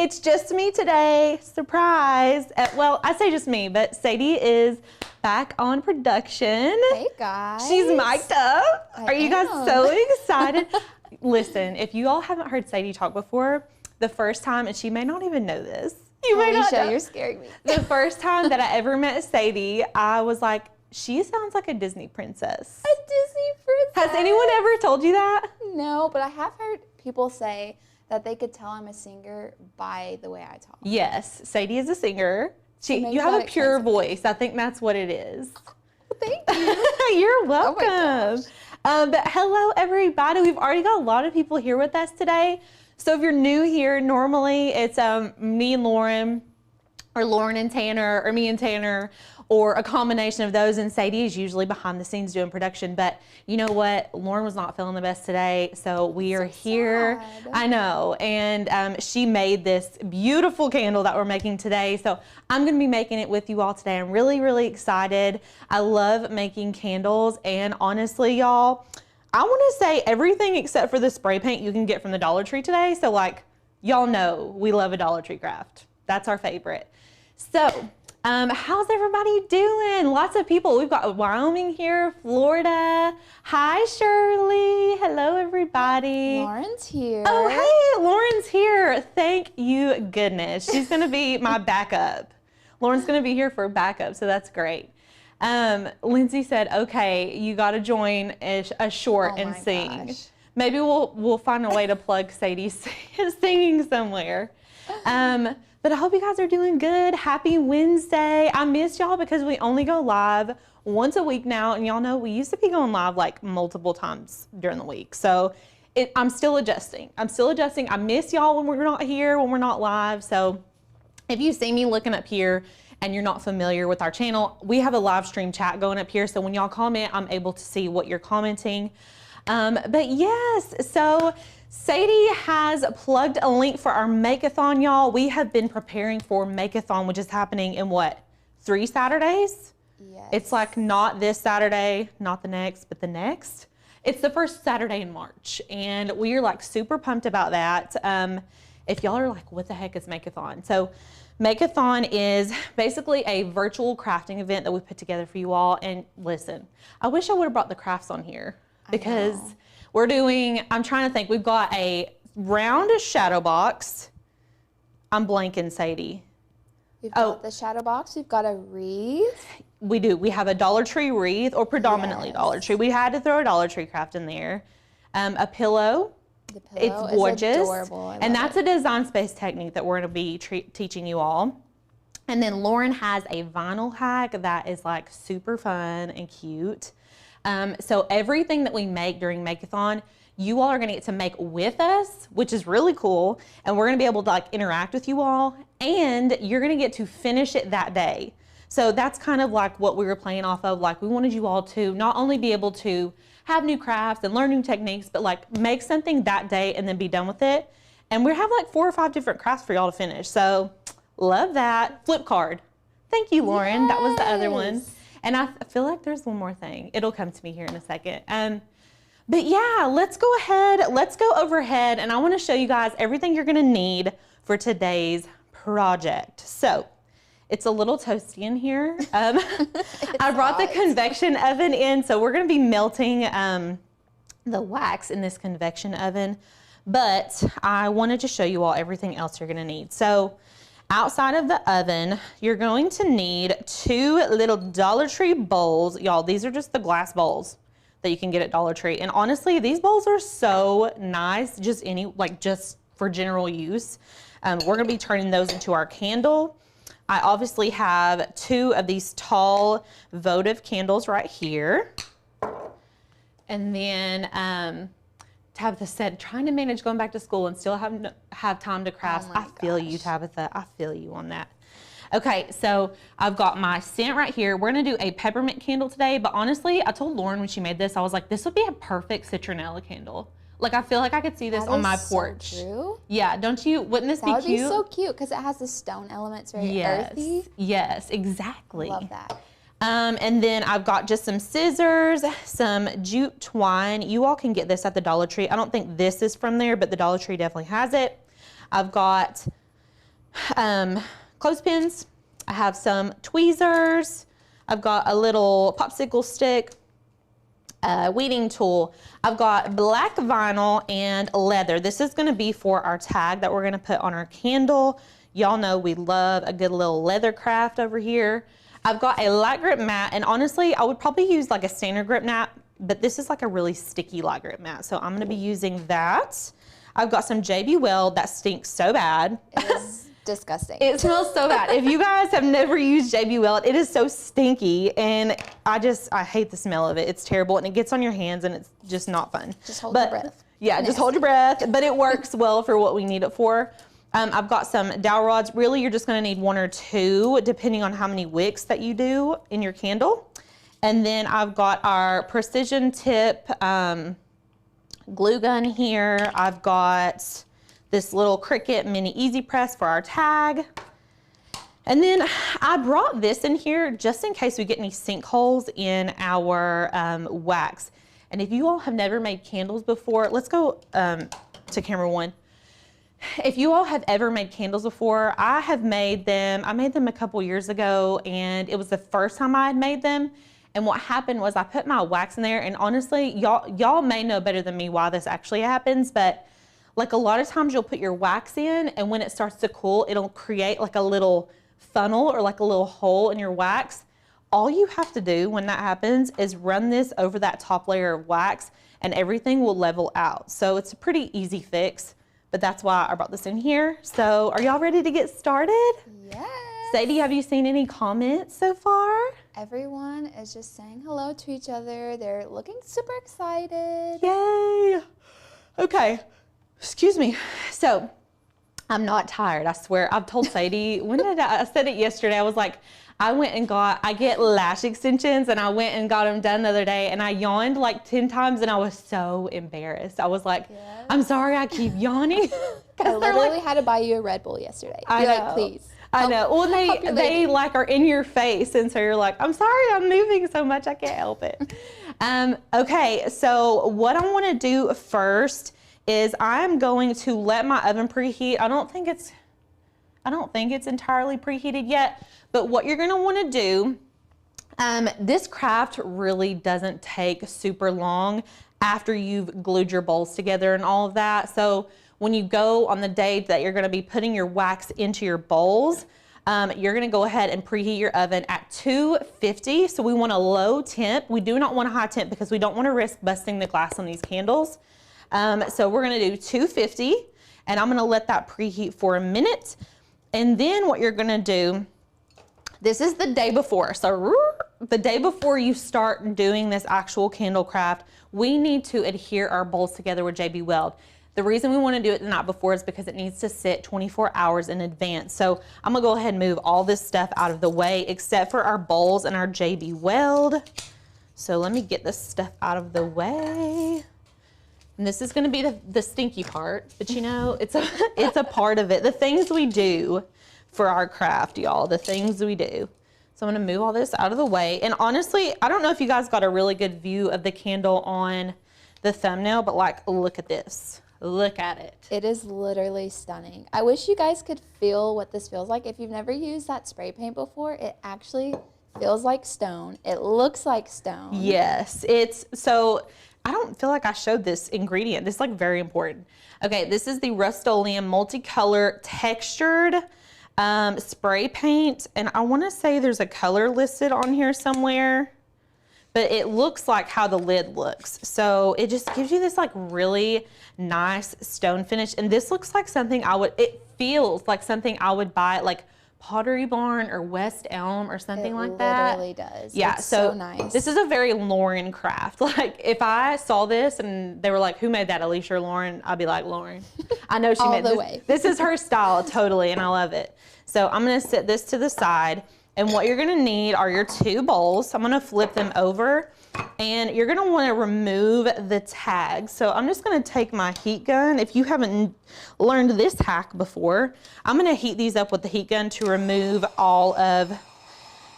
It's just me today. Surprise. Well, I say just me, but Sadie is back on production. Hey, guys. She's mic'd up. Are you guys so excited? Listen, if you all haven't heard Sadie talk before, the first time, and she may not even know this. You may not know. You're scaring me. The first time that I ever met Sadie, I was like, she sounds like a Disney princess. A Disney princess. Has anyone ever told you that? No, but I have heard people say that they could tell I'm a singer by the way I talk. Yes, Sadie is a singer. You have a that pure voice. I think that's what it is. Thank you. You're welcome. Oh my gosh. But hello, everybody. We've already got a lot of people here with us today. So if you're new here, normally it's me and Lauren, or Lauren and Tanner, or me and Tanner, or a combination of those, and Sadie is usually behind the scenes doing production. But you know what? Lauren was not feeling the best today, so we are here. Sad. I know, and she made this beautiful candle that we're making today, so I'm gonna be making it with you all today. I'm really, really excited. I love making candles, and honestly, y'all, I wanna say everything except for the spray paint you can get from the Dollar Tree today, so like, y'all know we love a Dollar Tree craft. That's our favorite. So, how's everybody doing? Lots of people. We've got Wyoming here, Florida. Hi, Shirley. Hello, everybody. Lauren's here. Oh, hey, Lauren's here. Thank you, goodness. She's going to be my backup. Lauren's going to be here for backup, so that's great. Lindsay said, okay, you got to join a short and sing. Gosh. Maybe we'll find a way to plug Sadie singing somewhere. But I hope you guys are doing good. Happy Wednesday. I missed y'all because we only go live once a week now. And y'all know we used to be going live like multiple times during the week. So I'm still adjusting. I miss y'all when we're not here, when we're not live. So if you see me looking up here and you're not familiar with our channel, we have a live stream chat going up here. So when y'all comment, I'm able to see what you're commenting. But yes, so Sadie has plugged a link for our Make-a-thon, y'all. We have been preparing for Make-a-thon, which is happening in what, 3 Saturdays? Yes. It's like not this Saturday, not the next, but the next. It's the first Saturday in March, and we are like super pumped about that. If y'all are like, what the heck is Make-a-thon? So Make-a-thon is basically a virtual crafting event that we put together for you all. And listen, I wish I would have brought the crafts on here because we're doing, I'm trying to think, we've got a round shadow box. I'm blanking, Sadie. We've got the shadow box. We've got a wreath. We do. We have a Dollar Tree wreath, or predominantly Dollar Tree. We had to throw a Dollar Tree craft in there. A pillow. The pillow it's gorgeous. Is adorable. And that's a design space technique that we're going to be teaching you all. And then Lauren has a vinyl hack that is like super fun and cute. So everything that we make during Make-a-thon, you all are gonna get to make with us, which is really cool. And we're gonna be able to like interact with you all, and you're gonna get to finish it that day. So that's kind of like what we were playing off of. Like we wanted you all to not only be able to have new crafts and learn new techniques, but like make something that day and then be done with it. And we have like 4 or 5 different crafts for y'all to finish. So love that. Flip card. Thank you, Lauren. Yes. That was the other one. And I feel like there's one more thing. It'll come to me here in a second. But yeah, let's go ahead. Let's go overhead. And I want to show you guys everything you're going to need for today's project. So it's a little toasty in here. I brought the convection oven in. So we're going to be melting the wax in this convection oven. But I wanted to show you all everything else you're going to need. So outside of the oven, you're going to need 2 little Dollar Tree bowls. Y'all, these are just the glass bowls that you can get at Dollar Tree. And honestly, these bowls are so nice, just for general use. We're gonna be turning those into our candle. I obviously have 2 of these tall votive candles right here. And then, Tabitha said, trying to manage going back to school and still have time to craft. I feel you, Tabitha. I feel you on that. Okay, so I've got my scent right here. We're gonna do a peppermint candle today, but honestly, I told Lauren when she made this, I was like, this would be a perfect citronella candle. Like, I feel like I could see this on my porch. So true. Yeah, don't you? Wouldn't this be cute? That would be so cute because it has the stone elements, very earthy. Yes, exactly. Love that. And then I've got just some scissors, some jute twine. You all can get this at the Dollar Tree. I don't think this is from there, but the Dollar Tree definitely has it. I've got clothespins. I have some tweezers. I've got a little popsicle stick, weeding tool. I've got black vinyl and leather. This is gonna be for our tag that we're gonna put on our candle. Y'all know we love a good little leather craft over here. I've got a light grip mat, and honestly, I would probably use like a standard grip mat, but this is like a really sticky light grip mat, so I'm gonna be using that. I've got some JB Weld that stinks so bad. It is disgusting. It smells so bad. If you guys have never used JB Weld, it is so stinky, and I hate the smell of it. It's terrible, and it gets on your hands, and it's just not fun. Just hold your breath. Yeah, just hold your breath, but it works well for what we need it for. I've got some dowel rods. Really, you're just gonna need 1 or 2, depending on how many wicks that you do in your candle. And then I've got our precision tip glue gun here. I've got this little Cricut mini easy press for our tag. And then I brought this in here just in case we get any sinkholes in our wax. And if you all have never made candles before, let's go to camera 1. If you all have ever made candles before, I have made them. I made them a couple years ago, and it was the first time I had made them. And what happened was I put my wax in there, and honestly, y'all may know better than me why this actually happens, but like a lot of times you'll put your wax in, and when it starts to cool, it'll create like a little funnel or like a little hole in your wax. All you have to do when that happens is run this over that top layer of wax, and everything will level out. So it's a pretty easy fix. But that's why I brought this in here. So are y'all ready to get started? Yes. Sadie, have you seen any comments so far? Everyone is just saying hello to each other. They're looking super excited. Yay. Okay, excuse me. So I'm not tired, I swear. I've told Sadie, I said it yesterday. I was like, I get lash extensions, and I went and got them done the other day, and I yawned like 10 times, and I was so embarrassed. I was like, yes. I'm sorry I keep yawning. I literally had to buy you a Red Bull yesterday. I know. Like, please. I know. Well, they like are in your face, and so you're like, I'm sorry, I'm moving so much, I can't help it. Okay, so what I want to do first is I'm going to let my oven preheat. I don't think it's entirely preheated yet, but what you're going to want to do, this craft really doesn't take super long after you've glued your bowls together and all of that. So when you go on the day that you're going to be putting your wax into your bowls, you're going to go ahead and preheat your oven at 250. So we want a low temp. We do not want a high temp because we don't want to risk busting the glass on these candles. So we're going to do 250, and I'm going to let that preheat for a minute. And then what you're going to do, this is the day before. So the day before you start doing this actual candle craft, we need to adhere our bowls together with JB Weld. The reason we want to do it the night before is because it needs to sit 24 hours in advance. So I'm gonna go ahead and move all this stuff out of the way except for our bowls and our JB Weld. So let me get this stuff out of the way. And this is gonna be the stinky part, but you know, it's a part of it. The things we do for our craft, y'all, the things we do. So I'm gonna move all this out of the way. And honestly, I don't know if you guys got a really good view of the candle on the thumbnail, but like, look at this. Look at it. It is literally stunning. I wish you guys could feel what this feels like. If you've never used that spray paint before, it actually feels like stone. It looks like stone. Yes, so I don't feel like I showed this ingredient. This is like very important. Okay, this is the Rust-Oleum multicolor textured spray paint. And I wanna say there's a color listed on here somewhere, but it looks like how the lid looks. So it just gives you this like really nice stone finish. And this looks like something it feels like something I would buy at like Pottery Barn or West Elm or something like that. It literally does. Yeah, it's so nice. This is a very Lauren craft. Like if I saw this and they were like, who made that, Alicia or Lauren? I'd be like, Lauren. I know she made this. This is her style totally, and I love it. So I'm gonna set this to the side. And what you're gonna need are your 2 bowls. I'm gonna flip them over, and you're gonna wanna remove the tag. So I'm just gonna take my heat gun. If you haven't learned this hack before, I'm gonna heat these up with the heat gun to remove all of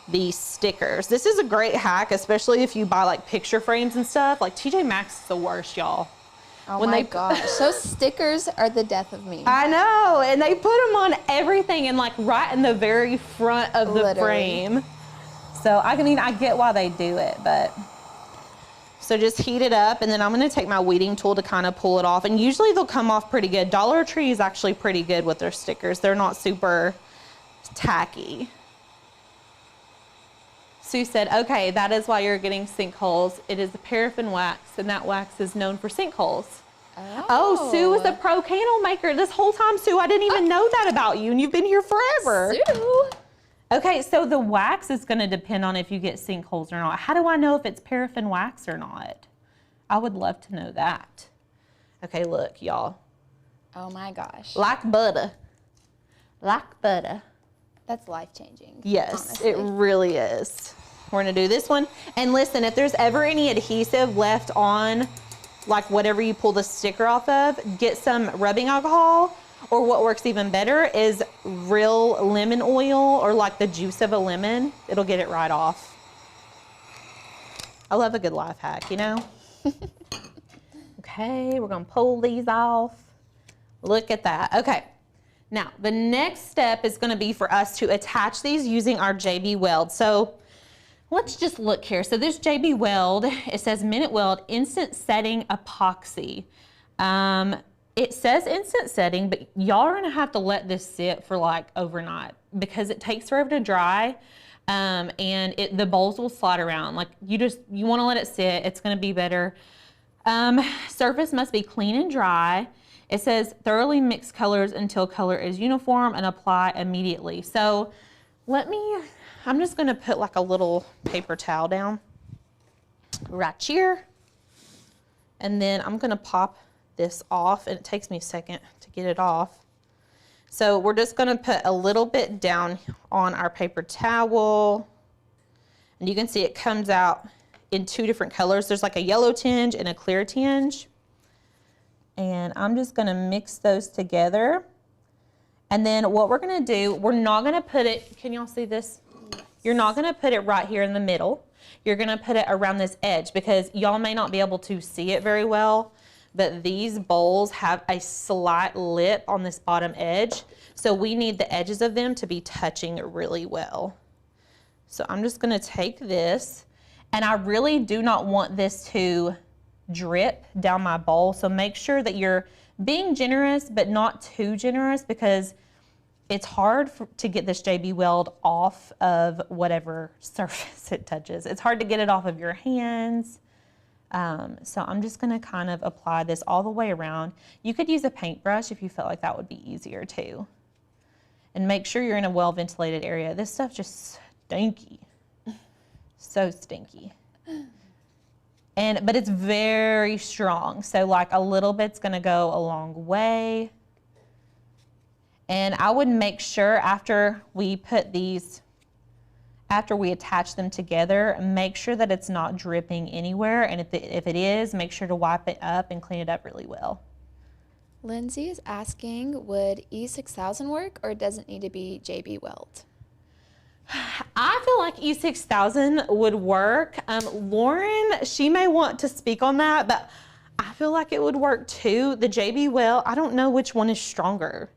the stickers. This is a great hack, especially if you buy like picture frames and stuff. Like TJ Maxx is the worst, y'all. Oh when my gosh, those stickers are the death of me. I know, and they put them on everything and like right in the very front of the Literally. frame. So I mean, I get why they do it, but. So just heat it up, and then I'm gonna take my weeding tool to kind of pull it off. And usually they'll come off pretty good. Dollar Tree is actually pretty good with their stickers. They're not super tacky. Sue said, okay, that is why you're getting sinkholes. It is the paraffin wax, and that wax is known for sinkholes. Oh, Sue is a pro candle maker. This whole time, Sue, I didn't even know that about you, and you've been here forever. Sue. Okay, so the wax is gonna depend on if you get sinkholes or not. How do I know if it's paraffin wax or not? I would love to know that. Okay, look, y'all. Oh my gosh. Like butter. Like butter. That's life-changing. Yes, honestly. it really is. We're gonna do this one. And listen, if there's ever any adhesive left on, like whatever you pull the sticker off of, get some rubbing alcohol, or what works even better is real lemon oil or like the juice of a lemon. It'll get it right off. I love a good life hack, you know? Okay, we're gonna pull these off. Look at that. Okay. Now, the next step is gonna be for us to attach these using our JB Weld. So let's just look here. So this JB Weld, it says Minute Weld Instant Setting Epoxy. It says instant setting, but y'all are gonna have to let this sit for like overnight because it takes forever to dry, and the bowls will slide around. Like you wanna let it sit, it's gonna be better. Surface must be clean and dry. It says thoroughly mix colors until color is uniform and apply immediately. So I'm just gonna put like a little paper towel down right here. And then I'm gonna pop this off, and it takes me a second to get it off. So we're just gonna put a little bit down on our paper towel. And you can see it comes out in two different colors. There's like a yellow tinge and a clear tinge. And I'm just gonna mix those together. And then what we're gonna do, we're not gonna put it, can y'all see this? You're not gonna put it right here in the middle. You're gonna put it around this edge because y'all may not be able to see it very well, but these bowls have a slight lip on this bottom edge. So we need the edges of them to be touching really well. So I'm just gonna take this, and I really do not want this to drip down my bowl. So make sure that you're being generous, but not too generous, because it's hard to get this JB Weld off of whatever surface it touches. It's hard to get it off of your hands. So I'm just gonna kind of apply this all the way around. You could use a paintbrush if you felt like that would be easier too. And make sure you're in a well-ventilated area. This stuff just stinky, so stinky. But it's very strong. So like a little bit's gonna go a long way. And I would make sure after we attach them together, make sure that it's not dripping anywhere. And if it is, make sure to wipe it up and clean it up really well. Lindsay is asking, would E6000 work, or does it need to be JB Weld? I feel like E6000 would work. Lauren, she may want to speak on that, but I feel like it would work too. The JB Weld, I don't know which one is stronger.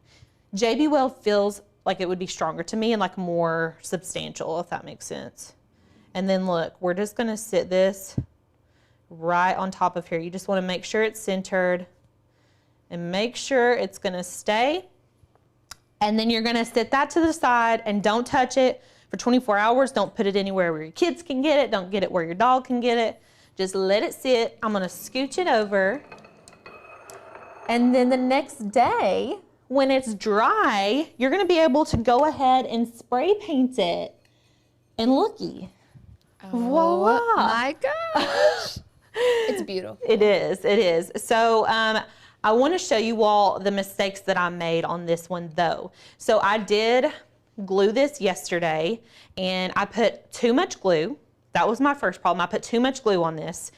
JB Weld feels like it would be stronger to me and like more substantial, if that makes sense. And then look, we're just gonna sit this right on top of here. You just wanna make sure it's centered and make sure it's gonna stay. And then you're gonna sit that to the side and don't touch it for 24 hours. Don't put it anywhere where your kids can get it. Don't get it where your dog can get it. Just let it sit. I'm gonna scooch it over. And then the next day, when it's dry, you're gonna be able to go ahead and spray paint it. And looky, voila. Oh my gosh. It's beautiful. It is, it is. So I wanna show you all the mistakes that I made on this one though. So I did glue this yesterday, and I put too much glue. That was my first problem. I put too much glue on this.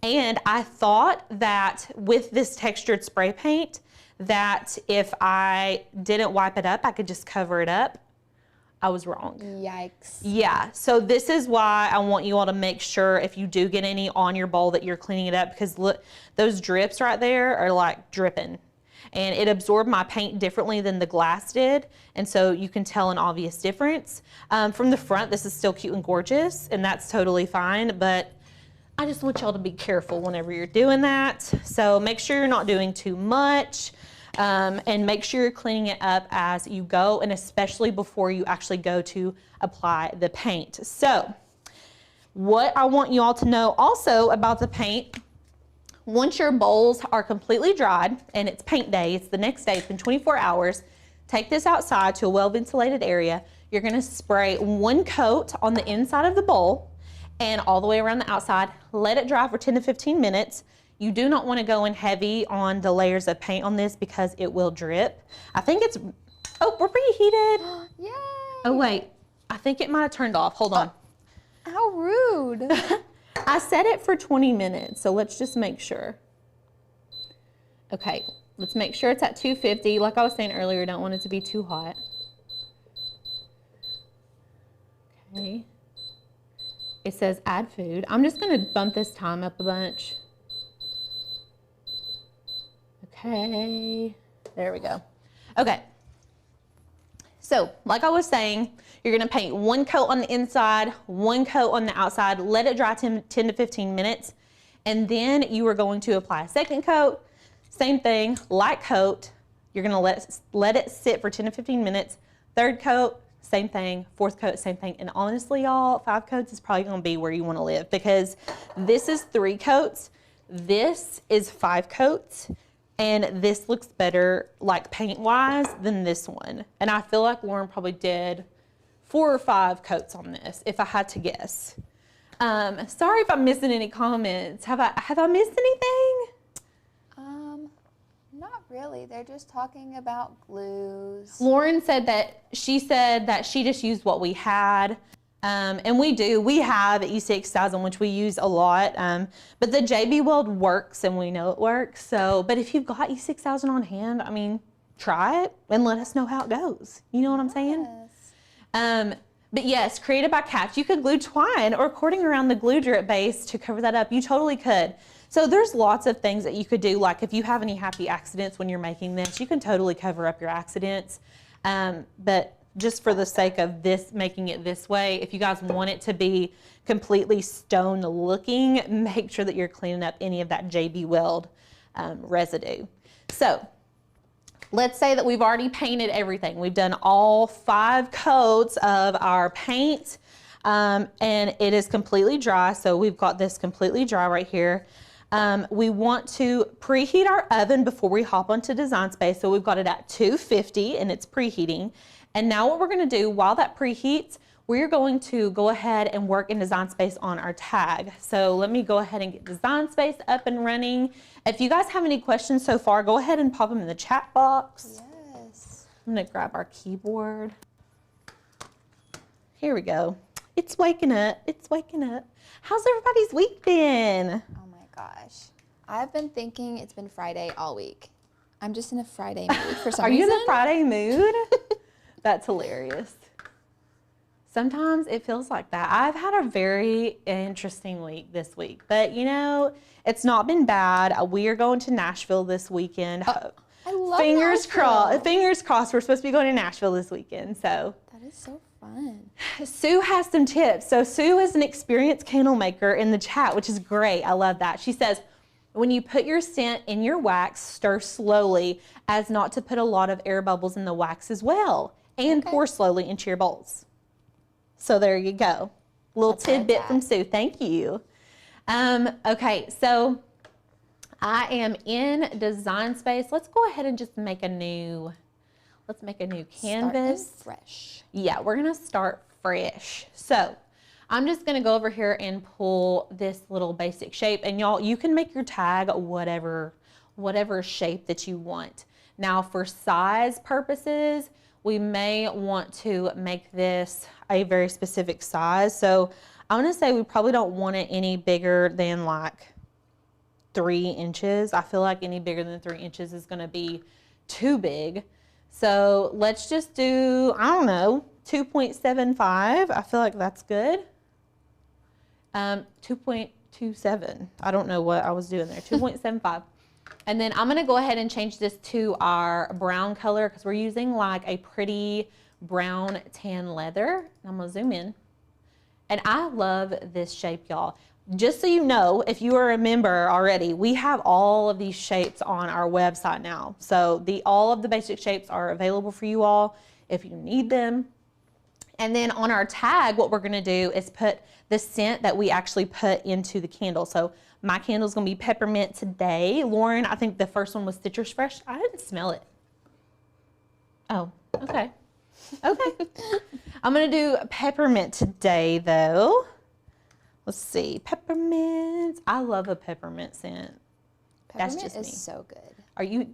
And I thought that with this textured spray paint, that if I didn't wipe it up, I could just cover it up. I was wrong. Yikes. Yeah, so this is why I want you all to make sure if you do get any on your bowl that you're cleaning it up, because look, those drips right there are like dripping. And it absorbed my paint differently than the glass did, and so you can tell an obvious difference. From the front, this is still cute and gorgeous, and that's totally fine, but I just want y'all to be careful whenever you're doing that. So make sure you're not doing too much, and make sure you're cleaning it up as you go, and especially before you actually go to apply the paint. So what I want you all to know also about the paint, once your bowls are completely dried and it's paint day, it's the next day, it's been 24 hours, take this outside to a well-ventilated area. You're gonna spray one coat on the inside of the bowl and all the way around the outside. Let it dry for 10 to 15 minutes. You do not wanna go in heavy on the layers of paint on this because it will drip. I think it's, oh, we're preheated. Yay! Oh wait, I think it might've turned off, hold on. How rude. I set it for 20 minutes, so let's just make sure. Okay, let's make sure it's at 250. Like I was saying earlier, don't want it to be too hot. Okay. It says add food. I'm just gonna bump this time up a bunch. Okay, there we go. Okay. So, like I was saying, you're gonna paint one coat on the inside, one coat on the outside, let it dry 10 to 15 minutes, and then you are going to apply a second coat, same thing, light coat, you're gonna let it sit for 10 to 15 minutes, third coat, same thing, fourth coat, same thing, and honestly, y'all, 5 coats is probably gonna be where you wanna live because this is 3 coats, this is 5 coats, and this looks better, like paint-wise, than this one. And I feel like Lauren probably did 4 or 5 coats on this, if I had to guess. Sorry if I'm missing any comments. Have I missed anything? Not really. They're just talking about glues. Lauren said that she just used what we had. And we have E6000, which we use a lot, but the JB Weld works and we know it works. So, but if you've got E6000 on hand, I mean, try it and let us know how it goes. You know what I'm saying? Yes. But yes, created by Cats. You could glue twine or cording around the glue drip base to cover that up. You totally could. So there's lots of things that you could do. Like if you have any happy accidents when you're making this, you can totally cover up your accidents. But just for the sake of this, making it this way, if you guys want it to be completely stone looking, make sure that you're cleaning up any of that JB Weld residue. So let's say that we've already painted everything. We've done all 5 coats of our paint, and it is completely dry. So we've got this completely dry right here. We want to preheat our oven before we hop onto Design Space. So we've got it at 250 and it's preheating. And now what we're gonna do while that preheats, we're going to go ahead and work in Design Space on our tag. So let me go ahead and get Design Space up and running. If you guys have any questions so far, go ahead and pop them in the chat box. Yes. I'm gonna grab our keyboard. Here we go. It's waking up, it's waking up. How's everybody's week been? Oh my gosh. I've been thinking it's been Friday all week. I'm just in a Friday mood for some reason. Are you in a Friday mood? That's hilarious. Sometimes it feels like that. I've had a very interesting week this week, but you know, it's not been bad. We are going to Nashville this weekend. I love Fingers Nashville. crossed. Fingers crossed. We're supposed to be going to Nashville this weekend. So That is so fun. Sue has some tips. So Sue is an experienced candle maker in the chat, which is great. I love that. She says, when you put your scent in your wax, stir slowly as not to put a lot of air bubbles in the wax as well, and pour slowly into your bowls. So there you go. Little tidbit from Sue. Thank you. Okay, so I am in Design Space. Let's go ahead and just make a new, canvas. Starting fresh. Yeah, we're gonna start fresh. So I'm just gonna go over here and pull this little basic shape, and y'all, you can make your tag whatever shape that you want. Now for size purposes, we may want to make this a very specific size. So I want to say we probably don't want it any bigger than like 3 inches. I feel like any bigger than 3 inches is going to be too big. So let's just do, I don't know, 2.75. I feel like that's good. 2.27. I don't know what I was doing there. 2.75. And then I'm gonna go ahead and change this to our brown color because we're using like a pretty brown tan leather. I'm gonna zoom in. And I love this shape, y'all. Just so you know, if you are a member already, we have all of these shapes on our website now. So all of the basic shapes are available for you all if you need them. And then on our tag, what we're gonna do is put the scent that we actually put into the candle. So my candle's gonna be peppermint today. Lauren, I think the first one was citrus fresh. I didn't smell it. Oh, okay. Okay. I'm gonna do peppermint today though. Let's see, peppermint. I love a peppermint scent. Peppermint That's just is me. so good.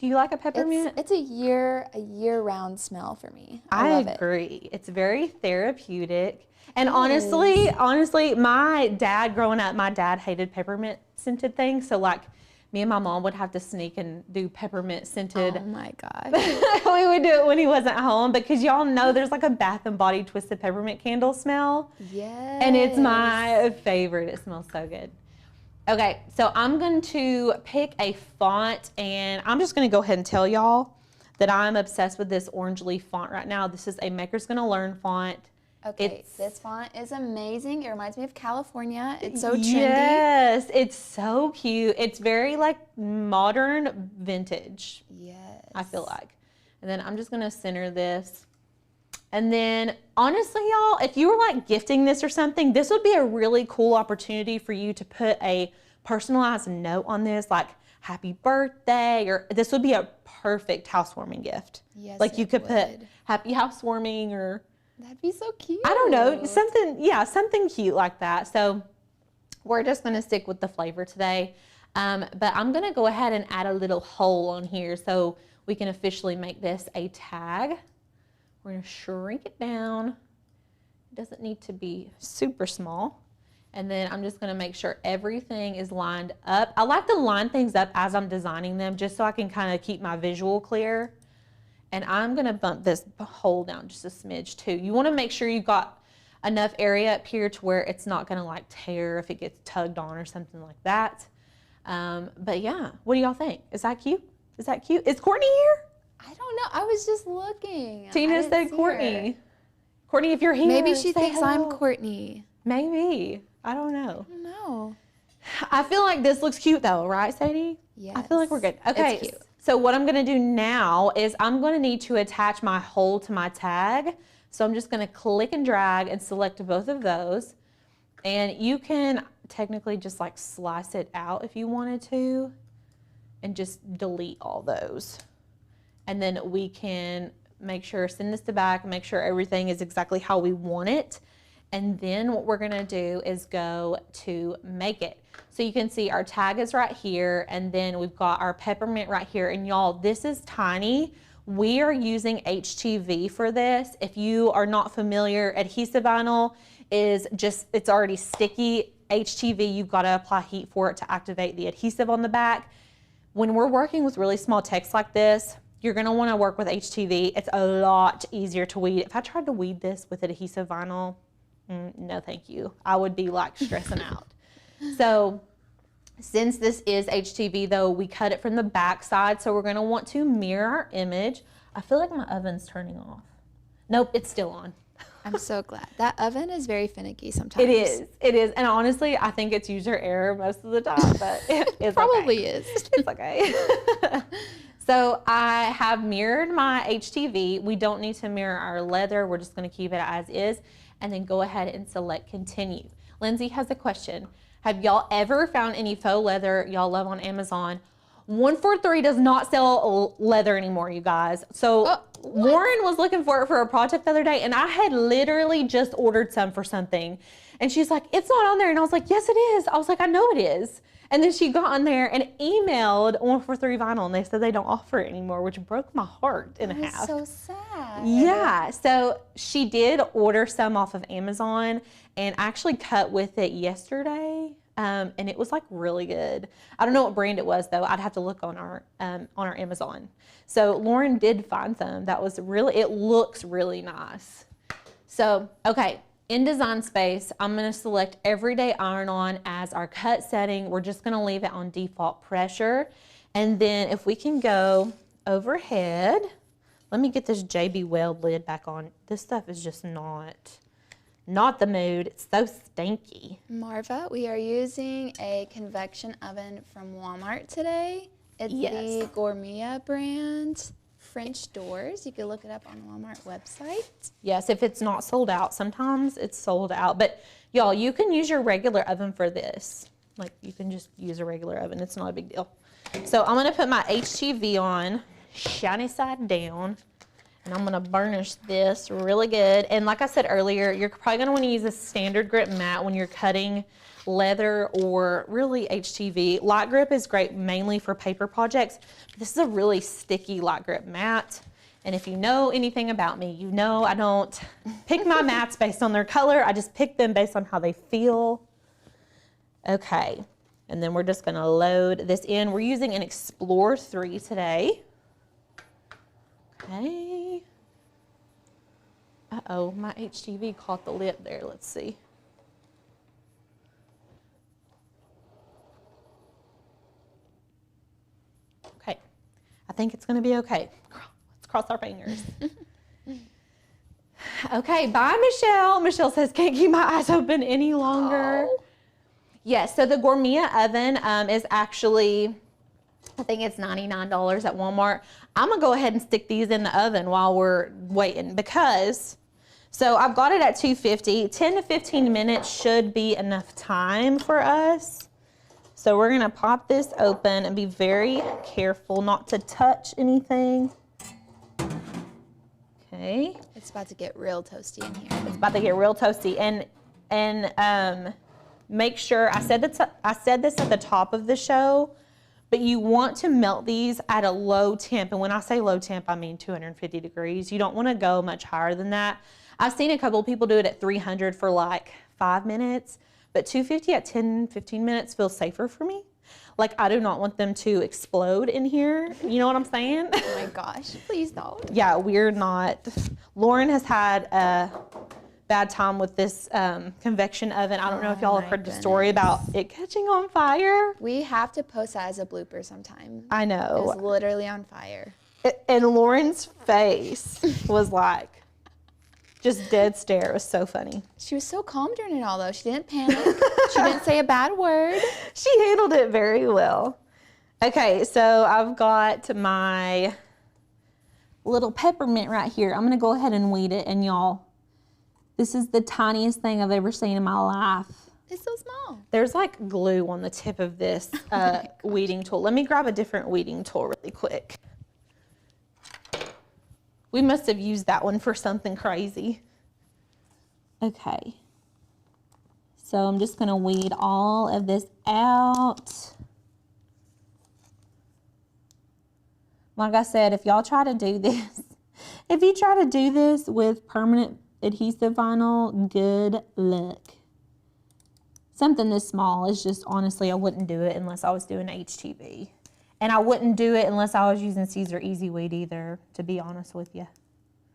Do you like a peppermint? It's a year-round smell for me. I love agree. It's very therapeutic. And honestly, my dad growing up, my dad hated peppermint scented things. So like me and my mom would have to sneak and do peppermint scented. Oh my God. We would do it when he wasn't home because y'all know there's like a Bath and Body Twisted Peppermint candle smell. Yes. And it's my favorite. It smells so good. Okay, so I'm going to pick a font and I'm just going to go ahead and tell y'all that I'm obsessed with this orange leaf font right now. This is a Maker's Gonna Learn font. Okay, this font is amazing. It reminds me of California. It's so trendy. Yes, it's so cute. It's very like modern vintage. Yes. I feel like. And then I'm just gonna center this. And then honestly, y'all, if you were like gifting this or something, this would be a really cool opportunity for you to put a personalized note on this, like happy birthday, or this would be a perfect housewarming gift. Yes, like you could would. put happy housewarming or that'd be so cute. I don't know, something cute like that. So we're just gonna stick with the flavor today. But I'm gonna go ahead and add a little hole on here so we can officially make this a tag. We're gonna shrink it down. It doesn't need to be super small. And then I'm just gonna make sure everything is lined up. I like to line things up as I'm designing them just so I can kind of keep my visual clear. And I'm gonna bump this hole down just a smidge too. You wanna make sure you've got enough area up here to where it's not gonna like tear if it gets tugged on or something like that. But yeah, what do y'all think? Is that cute? Is that cute? Is Courtney here? I don't know. I was just looking. Tina said Courtney. Courtney, if you're here, maybe she say thinks hello. I'm Courtney. Maybe. I don't know. I don't know. I feel like this looks cute though, right, Sadie? Yes. I feel like we're good. Okay. It's cute. So what I'm gonna do now is I'm gonna need to attach my hole to my tag. So I'm just gonna click and drag and select both of those. And you can technically just like slice it out if you wanted to and just delete all those. And then we can make sure, send this to back, make sure everything is exactly how we want it. And then what we're gonna do is go to make it. So you can see our tag is right here, and then we've got our peppermint right here. And y'all, this is tiny. We are using HTV for this. If you are not familiar, adhesive vinyl is just, it's already sticky. HTV, you've gotta apply heat for it to activate the adhesive on the back. When we're working with really small text like this, you're gonna wanna work with HTV. It's a lot easier to weed. If I tried to weed this with adhesive vinyl, no thank you. I would be like stressing out. So since this is HTV though, we cut it from the back side. So we're gonna want to mirror our image. I feel like my oven's turning off. Nope, it's still on. I'm so glad. That oven is very finicky sometimes. It is. And honestly, I think it's user error most of the time, but it's probably okay. is. It's okay. So I have mirrored my HTV. We don't need to mirror our leather. We're just gonna keep it as is. And then go ahead and select continue. Lindsay has a question. Have y'all ever found any faux leather y'all love on Amazon? 143 does not sell leather anymore, you guys. So Lauren was looking for it for a project the other day, and I had literally just ordered some for something. And she's like, it's not on there. And I was like, yes, it is. I was like, I know it is. And then she got on there and emailed 143 Vinyl, and they said they don't offer it anymore, which broke my heart in half. So sad. Yeah, so she did order some off of Amazon, and I actually cut with it yesterday, and it was like really good. I don't know what brand it was though. I'd have to look on our Amazon. So Lauren did find some that was really, it looks really nice. So, okay, in design space, I'm gonna select everyday iron on as our cut setting. We're just gonna leave it on default pressure. And then if we can go overhead, let me get this JB Weld lid back on. This stuff is just not the mood. It's so stinky. Marva, we are using a convection oven from Walmart today. It's the Gourmet brand, French doors. You can look it up on the Walmart website. Yes, if it's not sold out. Sometimes it's sold out. But y'all, you can use your regular oven for this. Like, you can just use a regular oven. It's not a big deal. So I'm gonna put my HTV on, shiny side down, and I'm gonna burnish this really good. And like I said earlier, you're probably gonna wanna use a standard grip mat when you're cutting leather or really HTV. Light grip is great mainly for paper projects. This is a really sticky light grip mat. And if you know anything about me, you know I don't pick my mats based on their color. I just pick them based on how they feel. Okay, and then we're just gonna load this in. We're using an Explorer 3 today. Okay. Uh-oh, my HTV caught the lip there. Let's see. Okay, I think it's gonna be okay. Let's cross our fingers. Okay, bye, Michelle. Michelle says, can't keep my eyes open any longer. Oh. Yes, so the Gourmet oven is actually, I think it's $99 at Walmart. I'm gonna go ahead and stick these in the oven while we're waiting because, so I've got it at 250. 10 to 15 minutes should be enough time for us. So we're gonna pop this open and be very careful not to touch anything. Okay. It's about to get real toasty in here. It's about to get real toasty. And make sure, I said this at the top of the show, but you want to melt these at a low temp. And when I say low temp, I mean 250 degrees. You don't want to go much higher than that. I've seen a couple of people do it at 300 for like 5 minutes, but 250 at 10, 15 minutes feels safer for me. Like, I do not want them to explode in here. You know what I'm saying? Oh my gosh, please don't. Yeah, we're not. Lauren has had a bad time with this convection oven. I don't know if y'all have heard the story about it catching on fire. We have to post that as a blooper sometime. I know. It was literally on fire. And Lauren's face was like, just dead stare. It was so funny. She was so calm during it all, though. She didn't panic. She didn't say a bad word. She handled it very well. Okay, so I've got my little peppermint right here. I'm going to go ahead and weed it. And y'all, this is the tiniest thing I've ever seen in my life. It's so small. There's like glue on the tip of this weeding tool. Let me grab a different weeding tool really quick. We must have used that one for something crazy. Okay. So I'm just gonna weed all of this out. Like I said, if y'all try to do this, if you try to do this with permanent adhesive vinyl, good luck. Something this small is just, honestly, I wouldn't do it unless I was doing HTV. And I wouldn't do it unless I was using Caesar Easy Weed either, to be honest with you.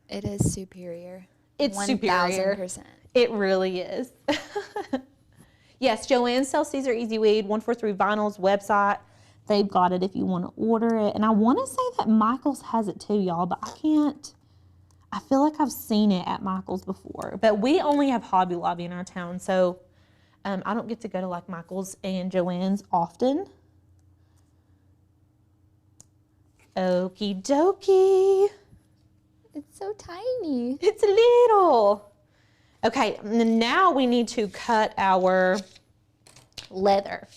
It is superior. It's 1000%. superior. It really is. Yes, Joanne sells Caesar Easy Weed, 143 Vinyl's website. They've got it if you want to order it. And I want to say that Michael's has it too, y'all, but I can't. I feel like I've seen it at Michael's before. But we only have Hobby Lobby in our town, so I don't get to go to like Michael's and Joanne's often. Okie dokie. It's so tiny. It's little. Okay, now we need to cut our leather.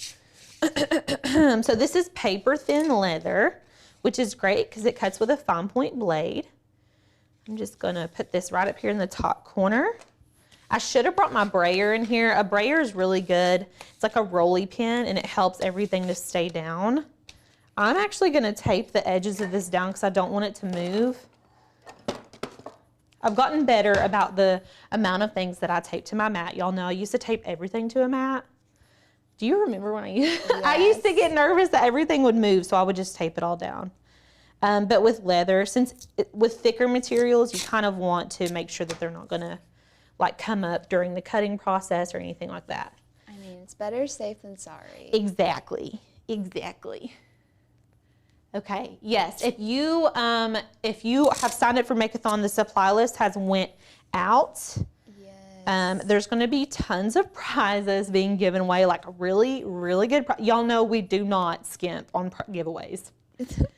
So this is paper thin leather, which is great because it cuts with a fine point blade. I'm just gonna put this right up here in the top corner. I should have brought my brayer in here. A brayer is really good. It's like a rolly pin and it helps everything to stay down. I'm actually gonna tape the edges of this down because I don't want it to move. I've gotten better about the amount of things that I tape to my mat. Y'all know I used to tape everything to a mat. Do you remember when I used to get nervous that everything would move, so I would just tape it all down. But with leather, with thicker materials, you kind of want to make sure that they're not gonna like come up during the cutting process or anything like that. I mean, it's better safe than sorry. Exactly. Okay, yes, if you have signed up for Makeathon, the supply list has went out. Yes. There's going to be tons of prizes being given away, like really, really good. Y'all know we do not skimp on giveaways.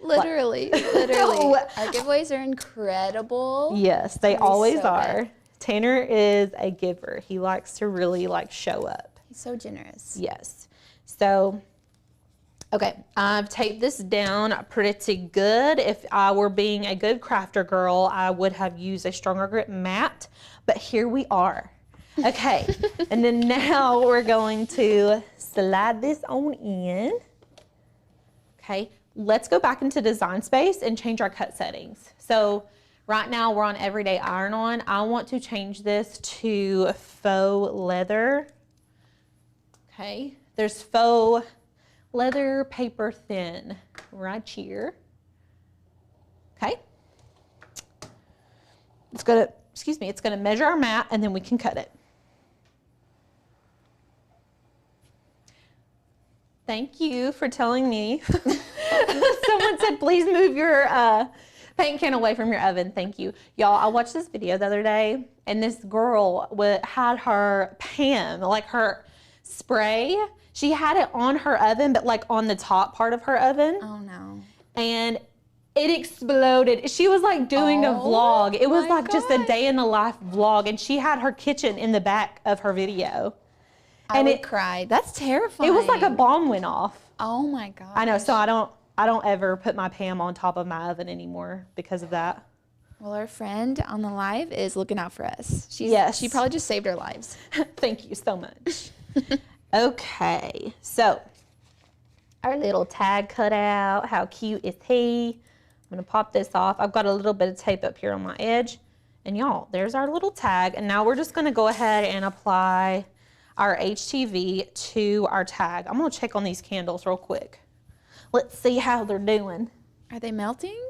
Literally. Our giveaways are incredible. Yes, they always so are. good. Tanner is a giver. He likes to really like show up. He's so generous. Yes. So, okay, I've taped this down pretty good. If I were being a good crafter girl, I would have used a stronger grip mat, but here we are. Okay, and then now we're going to slide this on in. Okay, let's go back into Design Space and change our cut settings. So right now we're on Everyday Iron-On. I want to change this to faux leather. Okay, there's faux leather paper thin right here. Okay. It's gonna measure our mat and then we can cut it. Thank you for telling me. Someone said, please move your paint can away from your oven. Thank you. Y'all, I watched this video the other day and this girl had her pan, like her spray. She had it on her oven, but like on the top part of her oven. Oh no. And it exploded. She was like doing a vlog. It was like just a day in the life vlog. And she had her kitchen in the back of her video. I would cry. That's terrifying. It was like a bomb went off. Oh my God. I know. So I don't ever put my Pam on top of my oven anymore because of that. Well, our friend on the live is looking out for us. Yes. She probably just saved our lives. Thank you so much. Okay. So our little tag cut out. How cute is he? I'm going to pop this off. I've got a little bit of tape up here on my edge. And y'all, there's our little tag. And now we're just going to go ahead and apply our HTV to our tag. I'm going to check on these candles real quick. Let's see how they're doing. Are they melting?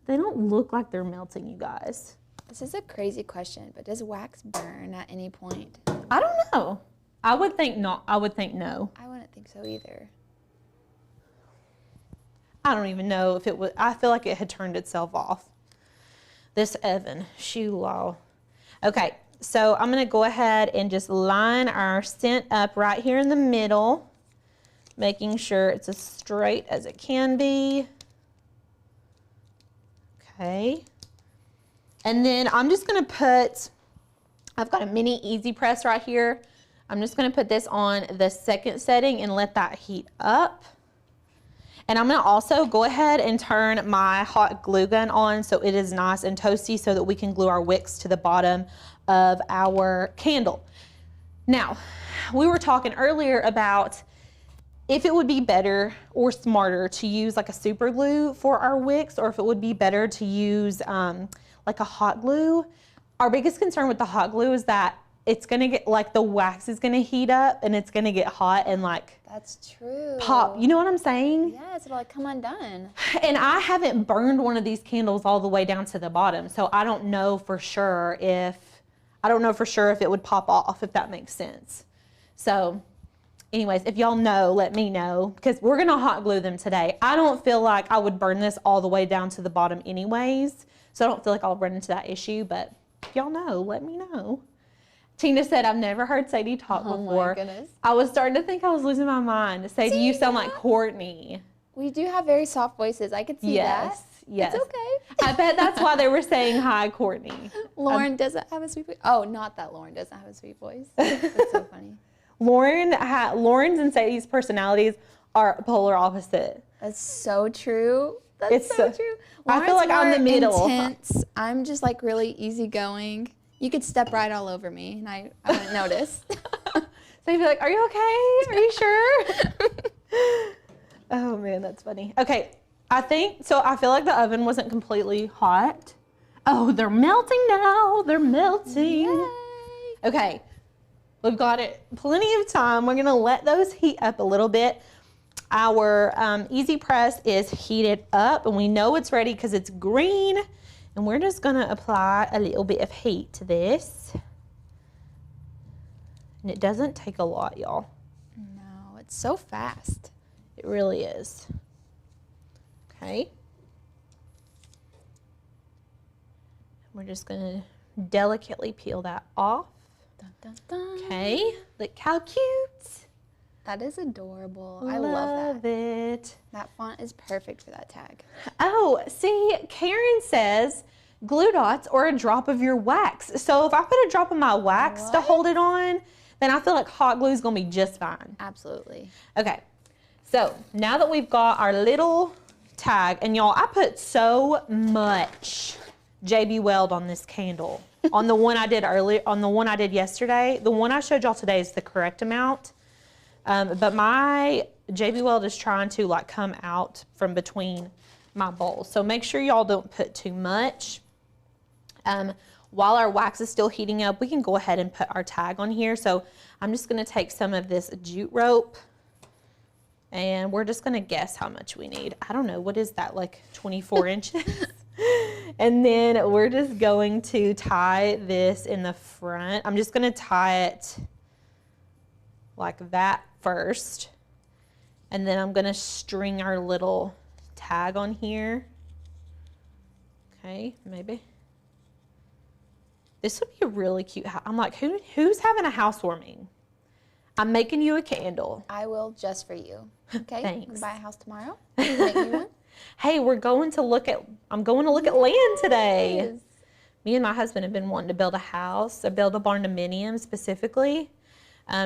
They don't look like they're melting, you guys. This is a crazy question, but does wax burn at any point? I don't know. I would think not. I would think no. I wouldn't think so either. I don't even know if it would. I feel like it had turned itself off. This oven, shoe law. Okay, so I'm going to go ahead and just line our scent up right here in the middle, making sure it's as straight as it can be. Okay. And then I'm just going to put, I've got a mini easy press right here. I'm just going to put this on the second setting and let that heat up. And I'm going to also go ahead and turn my hot glue gun on so it is nice and toasty so that we can glue our wicks to the bottom of our candle. Now, we were talking earlier about if it would be better or smarter to use like a super glue for our wicks, or if it would be better to use like a hot glue. Our biggest concern with the hot glue is that it's gonna get, like, the wax is gonna heat up and it's gonna get hot and like That's true. pop. You know what I'm saying? Yes, it'll like come undone. And I haven't burned one of these candles all the way down to the bottom, so I don't know for sure if it would pop off, if that makes sense. So anyways, if y'all know, let me know, because we're gonna hot glue them today. I don't feel like I would burn this all the way down to the bottom anyways, so I don't feel like I'll run into that issue, but if y'all know, let me know. Tina said, I've never heard Sadie talk before. Oh my goodness. I was starting to think I was losing my mind. Sadie, you sound like Courtney. We do have very soft voices. I could see that. Yes. It's okay. I bet that's why they were saying hi, Courtney. Lauren doesn't have a sweet voice. Oh, not that Lauren doesn't have a sweet voice. That's so funny. Lauren's and Sadie's personalities are polar opposite. That's so true. That's so true. I feel like I'm the middle. Intense. I'm just like really easygoing. You could step right all over me and I wouldn't notice. So you'd be like, are you okay? Are you sure? Oh man, that's funny. Okay, I feel like the oven wasn't completely hot. Oh, they're melting now. They're melting. Yay. Okay, we've got it plenty of time. We're gonna let those heat up a little bit. Our easy press is heated up and we know it's ready because it's green And we're just gonna apply a little bit of heat to this. And it doesn't take a lot, y'all. No, it's so fast. It really is. Okay. We're just gonna delicately peel that off. Dun, dun, dun. Okay, look how cute. That is adorable. I love that. It. That font is perfect for that tag. Oh, see, Karen says glue dots or a drop of your wax. So if I put a drop of my wax to hold it on, then I feel like hot glue is gonna be just fine. Absolutely. Okay, so now that we've got our little tag, and y'all, I put so much JB Weld on this candle. On the one I did earlier, on the one I did yesterday. The one I showed y'all today is the correct amount. But my JB Weld is trying to like come out from between my bowls. So make sure y'all don't put too much. While our wax is still heating up, we can go ahead and put our tag on here. So I'm just gonna take some of this jute rope and we're just gonna guess how much we need. I don't know, what is that, like 24 inches? And then we're just going to tie this in the front. I'm just gonna tie it like that first. And then I'm gonna string our little tag on here. Okay, maybe. This would be a really cute house. I'm like, who's having a housewarming? I'm making you a candle. I will just for you. Okay. Thanks. Buy a house tomorrow. Make me one. Hey, I'm going to look at land today. Yes. Me and my husband have been wanting to build a house, build a barndominium specifically.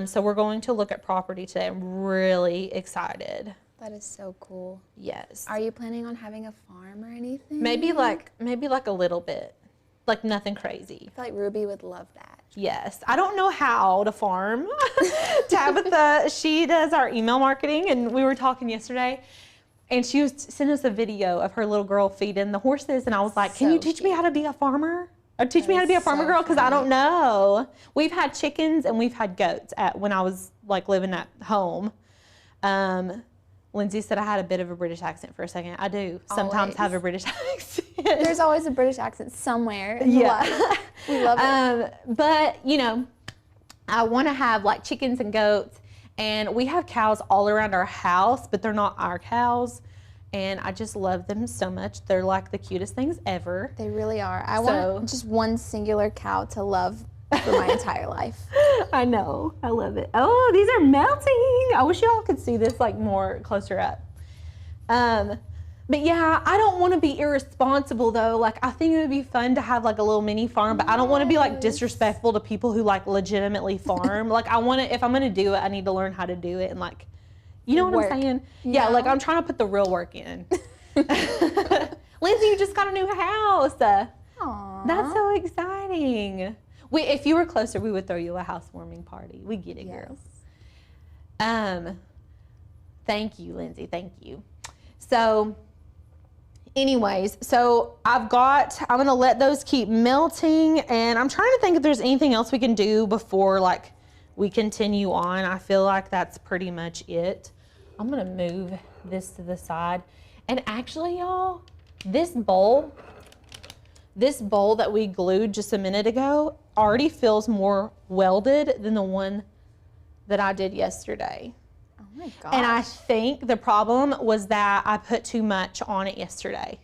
So we're going to look at property today. I'm really excited. That is so cool. Yes. Are you planning on having a farm or anything? Maybe like a little bit. Like nothing crazy. I feel like Ruby would love that. Yes. I don't know how to farm. Tabitha, she does our email marketing, and we were talking yesterday, and she was sending us a video of her little girl feeding the horses, and I was like, can you teach me how to be a farmer? Or teach me how to be a farmer girl, because I don't know. We've had chickens and we've had goats when I was like living at home. Lindsay said I had a bit of a British accent for a second. I do sometimes have a British accent. There's always a British accent somewhere. Yeah. We love it. But, you know, I want to have like chickens and goats, and we have cows all around our house, but they're not our cows. And I just love them so much. They're like the cutest things ever. They really are. I want just one singular cow to love for my entire life. I know. I love it. Oh, these are melting. I wish y'all could see this like more closer up. But yeah, I don't want to be irresponsible though. Like I think it would be fun to have like a little mini farm, but I don't want to be like disrespectful to people who like legitimately farm. Like I want to, if I'm going to do it, I need to learn how to do it and like, you know what I'm saying? Yeah, like I'm trying to put the real work in. Lindsay, you just got a new house. Aww. That's so exciting. If you were closer, we would throw you a housewarming party. We get it, Yes. girl. Thank you, Lindsay. Thank you. So, anyways, so I'm gonna let those keep melting, and I'm trying to think if there's anything else we can do before like we continue on. I feel like that's pretty much it. I'm gonna move this to the side, and actually, y'all, this bowl that we glued just a minute ago already feels more welded than the one that I did yesterday. Oh my gosh. And I think the problem was that I put too much on it yesterday.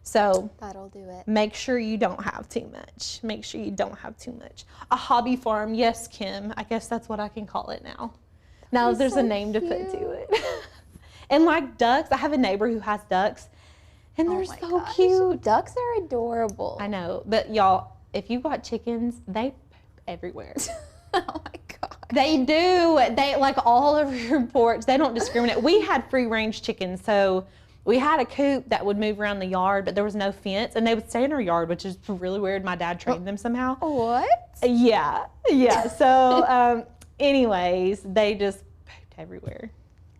So that'll do it. make sure you don't have too much. Make sure you don't have too much. A hobby farm, yes, Kim. I guess that's what I can call it now. Now there's a name to put to it. And like ducks, I have a neighbor who has ducks, and they're so cute. Ducks are adorable. I know, but y'all, if you've got chickens, they poop everywhere. Oh my god. They do. They like all over your porch. They don't discriminate. We had free range chickens, so we had a coop that would move around the yard, but there was no fence, and they would stay in our yard, which is really weird. My dad trained them somehow. What? Yeah. So, anyways, they just pooped everywhere.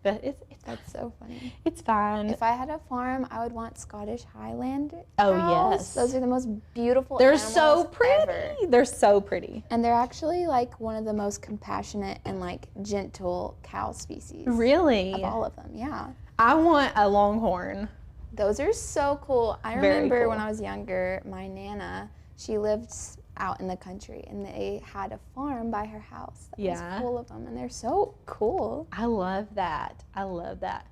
But That's so funny. It's fine. If I had a farm, I would want Scottish Highland cows. Oh yes. Those are the most beautiful They're animals so pretty. ever. They're so pretty. And they're actually like one of the most compassionate and like gentle cow species. Really? Of all of them, yeah. I want a longhorn. Those are so cool. I Very remember cool. when I was younger, my Nana, she lived out in the country, and they had a farm by her house that was full of them, and they're so cool. I love that. I love that.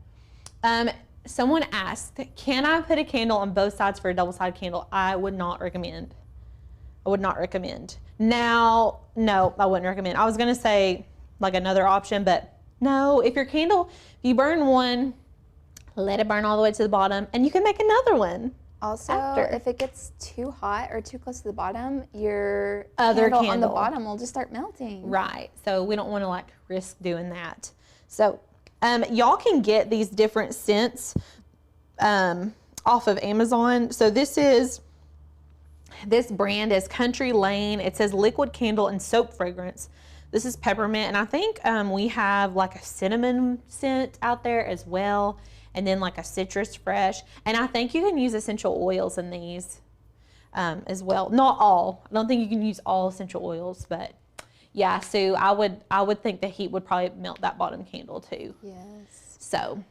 Someone asked, can I put a candle on both sides for a double-sided candle? I would not recommend. I would not recommend. Now, no, I wouldn't recommend. I was going to say like another option, but no, if your candle, if you burn one, let it burn all the way to the bottom, and you can make another one. Also, if it gets too hot or too close to the bottom, your other candle candle on the bottom will just start melting. Right. So we don't want to like risk doing that. So y'all can get these different scents off of Amazon. So this brand is Country Lane. It says liquid candle and soap fragrance. This is peppermint, and I think we have like a cinnamon scent out there as well, and then like a citrus fresh. And I think you can use essential oils in these as well. Not all. I don't think you can use all essential oils, but yeah. So I would think the heat would probably melt that bottom candle too. Yes. So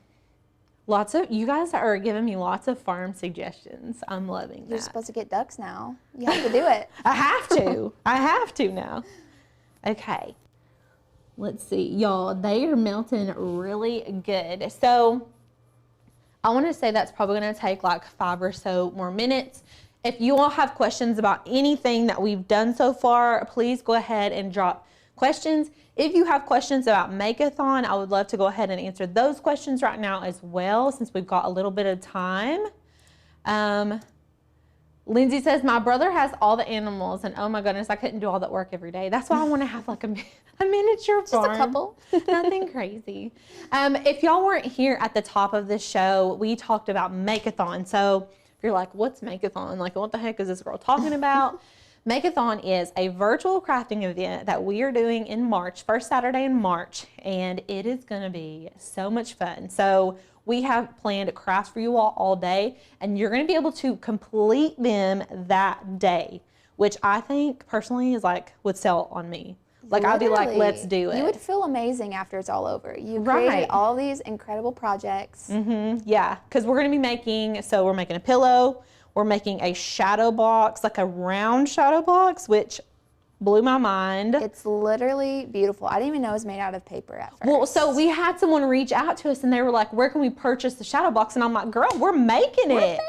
you guys are giving me lots of farm suggestions. I'm loving that. You're supposed to get ducks now. You have to do it. I have to. I have to now. Okay. Let's see. Y'all, they are melting really good. So I want to say that's probably going to take like 5 or so more minutes. If you all have questions about anything that we've done so far, please go ahead and drop questions. If you have questions about Make-a-thon, I would love to go ahead and answer those questions right now as well, since we've got a little bit of time. Lindsay says, my brother has all the animals, and oh my goodness, I couldn't do all that work every day. That's why I want to have like a miniature farm. Just a couple. Nothing crazy. If y'all weren't here at the top of this show, we talked about Make-a-thon. So if you're like, what's Make-a-thon? Like, what the heck is this girl talking about? Make-a-thon is a virtual crafting event that we are doing in March, first Saturday in March, and it is going to be so much fun. So we have planned crafts for you all day, and you're going to be able to complete them that day, which I think personally is like would sell on me. Like I'd be like, let's do it. You would feel amazing after it's all over. You created all these incredible projects. Yeah, because we're going to be making, so we're making a pillow, we're making a shadow box, like a round shadow box, which blew my mind. It's literally beautiful. I didn't even know it was made out of paper at first. Well, so we had someone reach out to us, and they were like, where can we purchase the shadow box? And I'm like, girl, we're making it.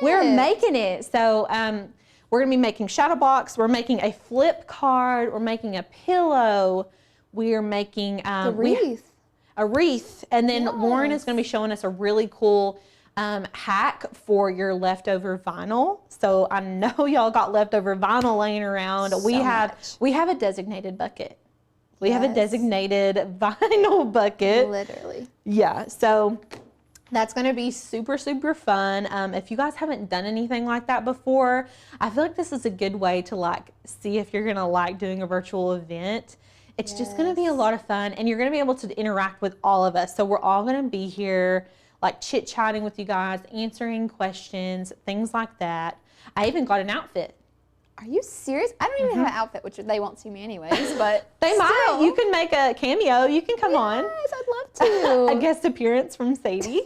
We're making it. So we're going to be making shadow box. We're making a flip card. We're making a pillow. We're making a wreath. A wreath. And then Lauren is going to be showing us a really cool hack for your leftover vinyl. So I know y'all got leftover vinyl laying around. We have a designated bucket. We have a designated vinyl bucket. Literally. Yeah. So that's going to be super, super fun. If you guys haven't done anything like that before, I feel like this is a good way to like see if you're going to like doing a virtual event. It's just going to be a lot of fun, and you're going to be able to interact with all of us. So we're all going to be here like chit-chatting with you guys, answering questions, things like that. I even got an outfit. Are you serious? I don't even have an outfit, which they won't see me anyways, but they might. You can make a cameo. You can come on. Yes, I'd love to. A guest appearance from Sadie.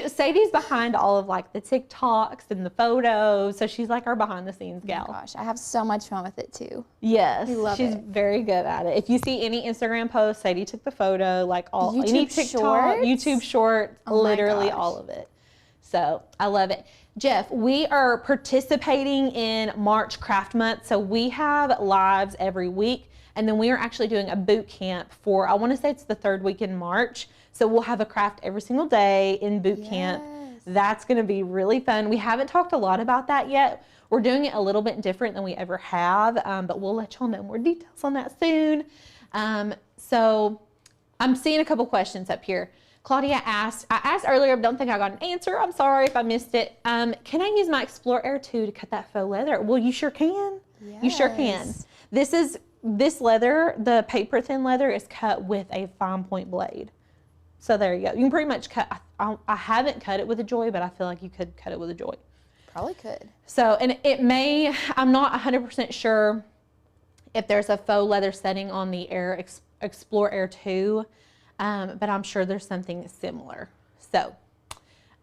Sadie's behind all of like the TikToks and the photos, so she's like our behind the scenes gal. Oh my gosh, I have so much fun with it too. Yes, I love she's very good at it. If you see any Instagram posts, Sadie took the photo, like any TikTok, YouTube shorts, literally all of it. So I love it. Jeff, we are participating in March Craft Month. So we have lives every week, and then we are actually doing a boot camp for, I want to say it's the 3rd week in March. So we'll have a craft every single day in boot camp. That's going to be really fun. We haven't talked a lot about that yet. We're doing it a little bit different than we ever have, but we'll let y'all know more details on that soon. So I'm seeing a couple questions up here. Claudia asked, I asked earlier, but don't think I got an answer. I'm sorry if I missed it. Can I use my Explore Air 2 to cut that faux leather? Well, you sure can. Yes. You sure can. This leather, the paper thin leather, is cut with a fine point blade. So there you go. You can pretty much cut. I haven't cut it with a joy, but I feel like you could cut it with a joy. Probably could. So, and it may, I'm not 100% sure if there's a faux leather setting on the Explore Air 2. But I'm sure there's something similar. So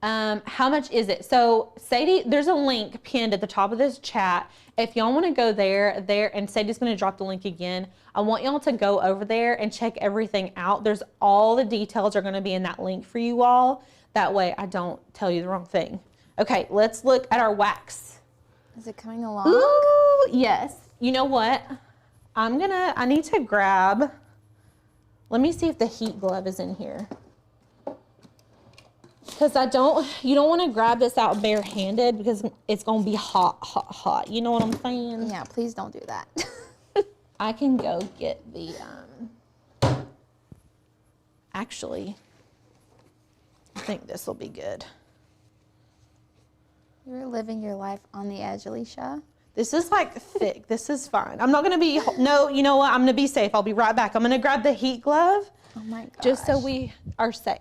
How much is it? So Sadie, there's a link pinned at the top of this chat. If y'all want to go there, and Sadie's going to drop the link again. I want y'all to go over there and check everything out. There's all the details are going to be in that link for you all. That way I don't tell you the wrong thing. Okay, let's look at our wax. Is it coming along? Ooh, yes. You know what? I need to grab, let me see if the heat glove is in here. Because you don't want to grab this out barehanded because it's going to be hot, hot, hot. You know what I'm saying? Yeah, please don't do that. I can go get the, actually, I think this will be good. You're living your life on the edge, Alicia. This is like thick. This is fine. I'm not going to be, no, you know what? I'm going to be safe. I'll be right back. I'm going to grab the heat glove. Oh my gosh. Just so we are safe.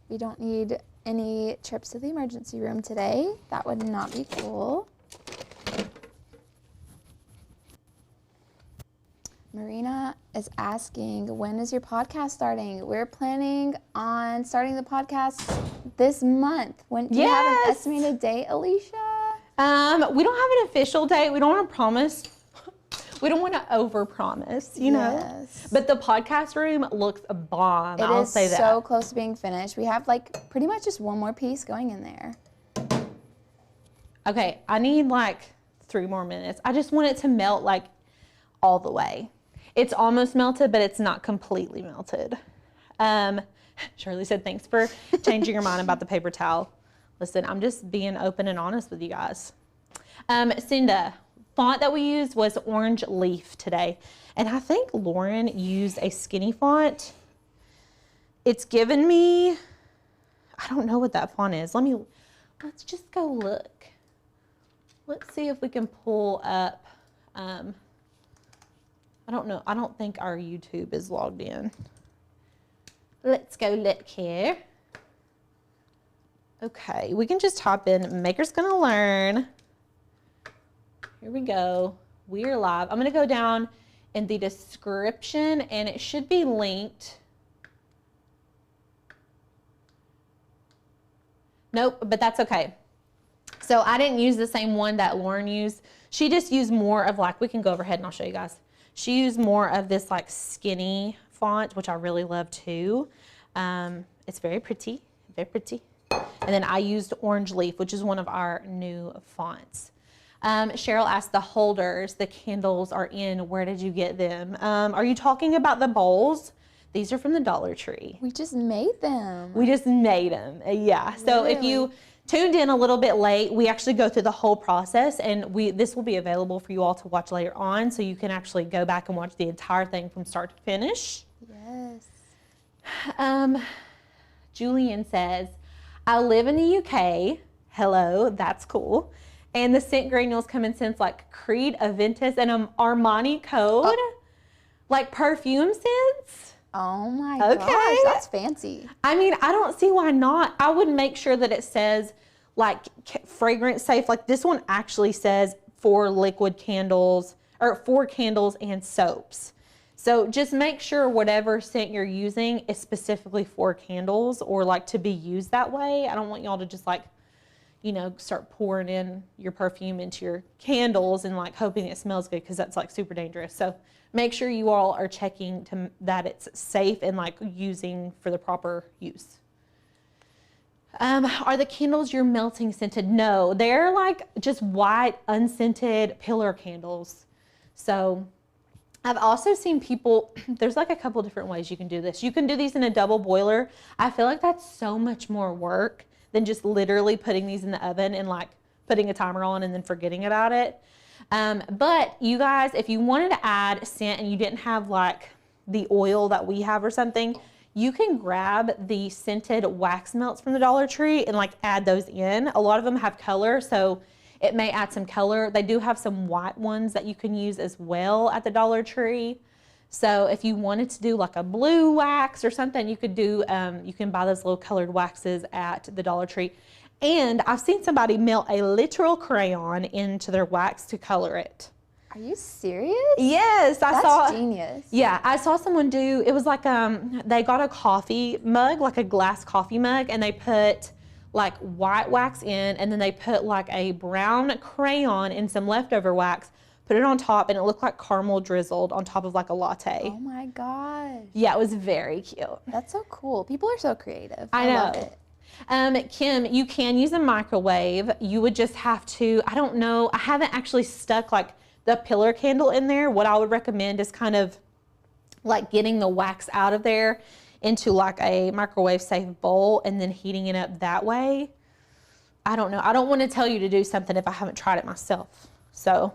We don't need any trips to the emergency room today. That would not be cool. Marina is asking, when is your podcast starting? We're planning on starting the podcast this month. When do you have an estimated date, Alicia? We don't have an official date. We don't want to promise. We don't want to overpromise, you know. But the podcast room looks a bomb. I'll say that. It is so close to being finished. We have like pretty much just one more piece going in there. Okay, I need like 3 more minutes. I just want it to melt like all the way. It's almost melted, but it's not completely melted. Shirley said, thanks for changing your mind about the paper towel. Listen, I'm just being open and honest with you guys. Cinda, font that we used was Orange Leaf today. And I think Lauren used a skinny font. It's given me, I don't know what that font is. Let's just go look. Let's see if we can pull up, I don't know. I don't think our YouTube is logged in. Let's go look here. Okay, we can just hop in. Maker's Gonna Learn. Here we go. We're live. I'm gonna go down in the description and it should be linked. Nope, but that's okay. So I didn't use the same one that Lauren used. She just used more of like, we can go overhead and I'll show you guys. She used more of this like skinny font, which I really love too. It's very pretty, very pretty. And then I used Orange Leaf, which is one of our new fonts. Cheryl asked, the holders, the candles are in. Where did you get them? Are you talking about the bowls? These are from the Dollar Tree. We just made them. We just made them, yeah. So if you tuned in a little bit late, we actually go through the whole process and this will be available for you all to watch later on. So you can actually go back and watch the entire thing from start to finish. Yes. Julian says, I live in the UK. Hello, that's cool. And the scent granules come in scents like Creed, Aventus, and Armani Code. Like perfume scents. Oh my gosh, that's fancy. I mean, I don't see why not. I would make sure that it says like fragrance safe. Like this one actually says for liquid candles or for candles and soaps. So just make sure whatever scent you're using is specifically for candles or like to be used that way. I don't want y'all to just like, you know, start pouring in your perfume into your candles and like hoping it smells good because that's like super dangerous. So make sure you all are checking that it's safe and like using for the proper use. Are the candles you're melting scented? No, they're like just white, unscented pillar candles. So I've also seen people, there's like a couple different ways you can do this. You can do these in a double boiler. I feel like that's so much more work than just literally putting these in the oven and like putting a timer on and then forgetting about it. But you guys, if you wanted to add scent and you didn't have like the oil that we have or something, you can grab the scented wax melts from the Dollar Tree and like add those in. A lot of them have color, so it may add some color. They do have some white ones that you can use as well at the Dollar Tree. So if you wanted to do like a blue wax or something, you could do, you can buy those little colored waxes at the Dollar Tree. And I've seen somebody melt a literal crayon into their wax to color it. Are you serious? Yes, That's genius. Yeah, I saw someone do, it was like, they got a coffee mug, like a glass coffee mug, and they put like white wax in, and then they put like a brown crayon and some leftover wax, put it on top, and it looked like caramel drizzled on top of like a latte. Oh my gosh. Yeah, it was very cute. That's so cool. People are so creative. I know. Love it. Kim, you can use a microwave. You would just have to, I don't know, I haven't actually stuck like the pillar candle in there. What I would recommend is kind of like getting the wax out of there into like a microwave safe bowl and then heating it up that way. I don't know. I don't want to tell you to do something if I haven't tried it myself. So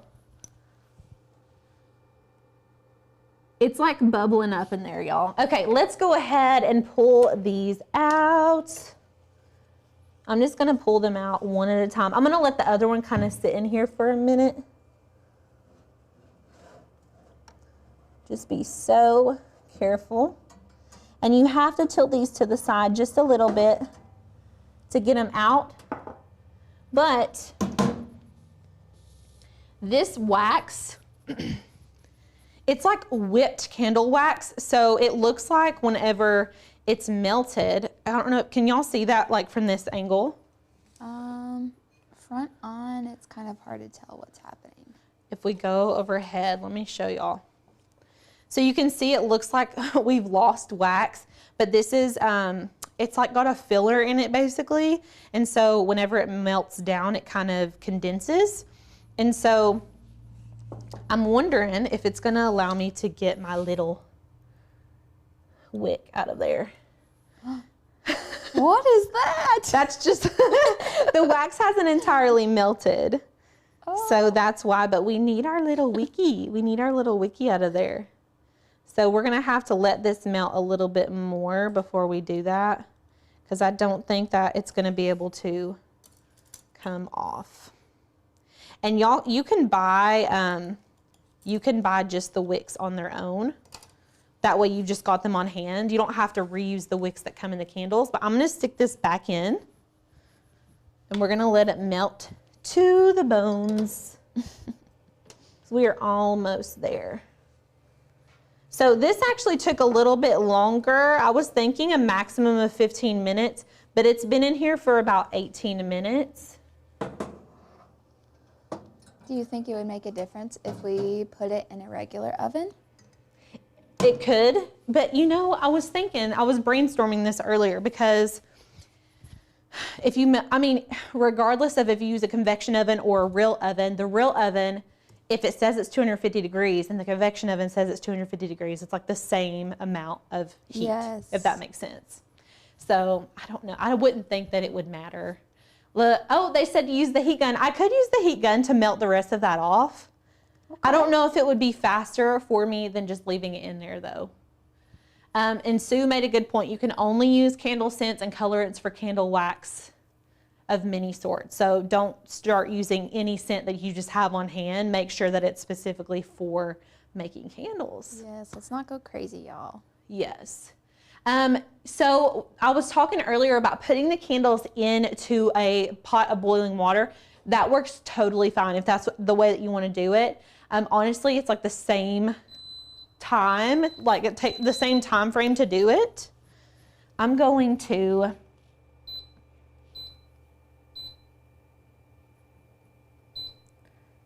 it's like bubbling up in there, y'all. Okay, let's go ahead and pull these out. I'm just gonna pull them out one at a time. I'm gonna let the other one kind of sit in here for a minute. Just be so careful. And you have to tilt these to the side just a little bit to get them out. But this wax, it's like whipped candle wax. So it looks like whenever it's melted, I don't know, can y'all see that like from this angle? Front on, it's kind of hard to tell what's happening. If we go overhead, let me show y'all. So you can see it looks like we've lost wax, but this is, it's like got a filler in it basically. And so whenever it melts down, it kind of condenses. And so I'm wondering if it's gonna allow me to get my little wick out of there. What is that? That's just, the wax hasn't entirely melted. Oh. So that's why, but we need our little wickie. We need our little wickie out of there. So we're gonna have to let this melt a little bit more before we do that, because I don't think that it's gonna be able to come off. And y'all, you can buy just the wicks on their own. That way you just got them on hand. You don't have to reuse the wicks that come in the candles, but I'm gonna stick this back in and we're gonna let it melt to the bones. So we are almost there. So this actually took a little bit longer. I was thinking a maximum of 15 minutes, but it's been in here for about 18 minutes. Do you think it would make a difference if we put it in a regular oven? It could, but you know, I was brainstorming this earlier, because if you, I mean, regardless of if you use a convection oven or a real oven, the real oven, if it says it's 250 degrees and the convection oven says it's 250 degrees, it's like the same amount of heat, yes, if that makes sense. So I don't know. I wouldn't think that it would matter. Look, oh, they said to use the heat gun. I could use the heat gun to melt the rest of that off. Okay. I don't know if it would be faster for me than just leaving it in there though. And Sue made a good point. You can only use candle scents and colorants for candle wax of many sorts. So don't start using any scent that you just have on hand. Make sure that it's specifically for making candles. Yes, let's not go crazy, y'all. Yes. So I was talking earlier about putting the candles into a pot of boiling water. That works totally fine if that's the way that you want to do it. Honestly, it's like the same time, like it takes the same time frame to do it. I'm going to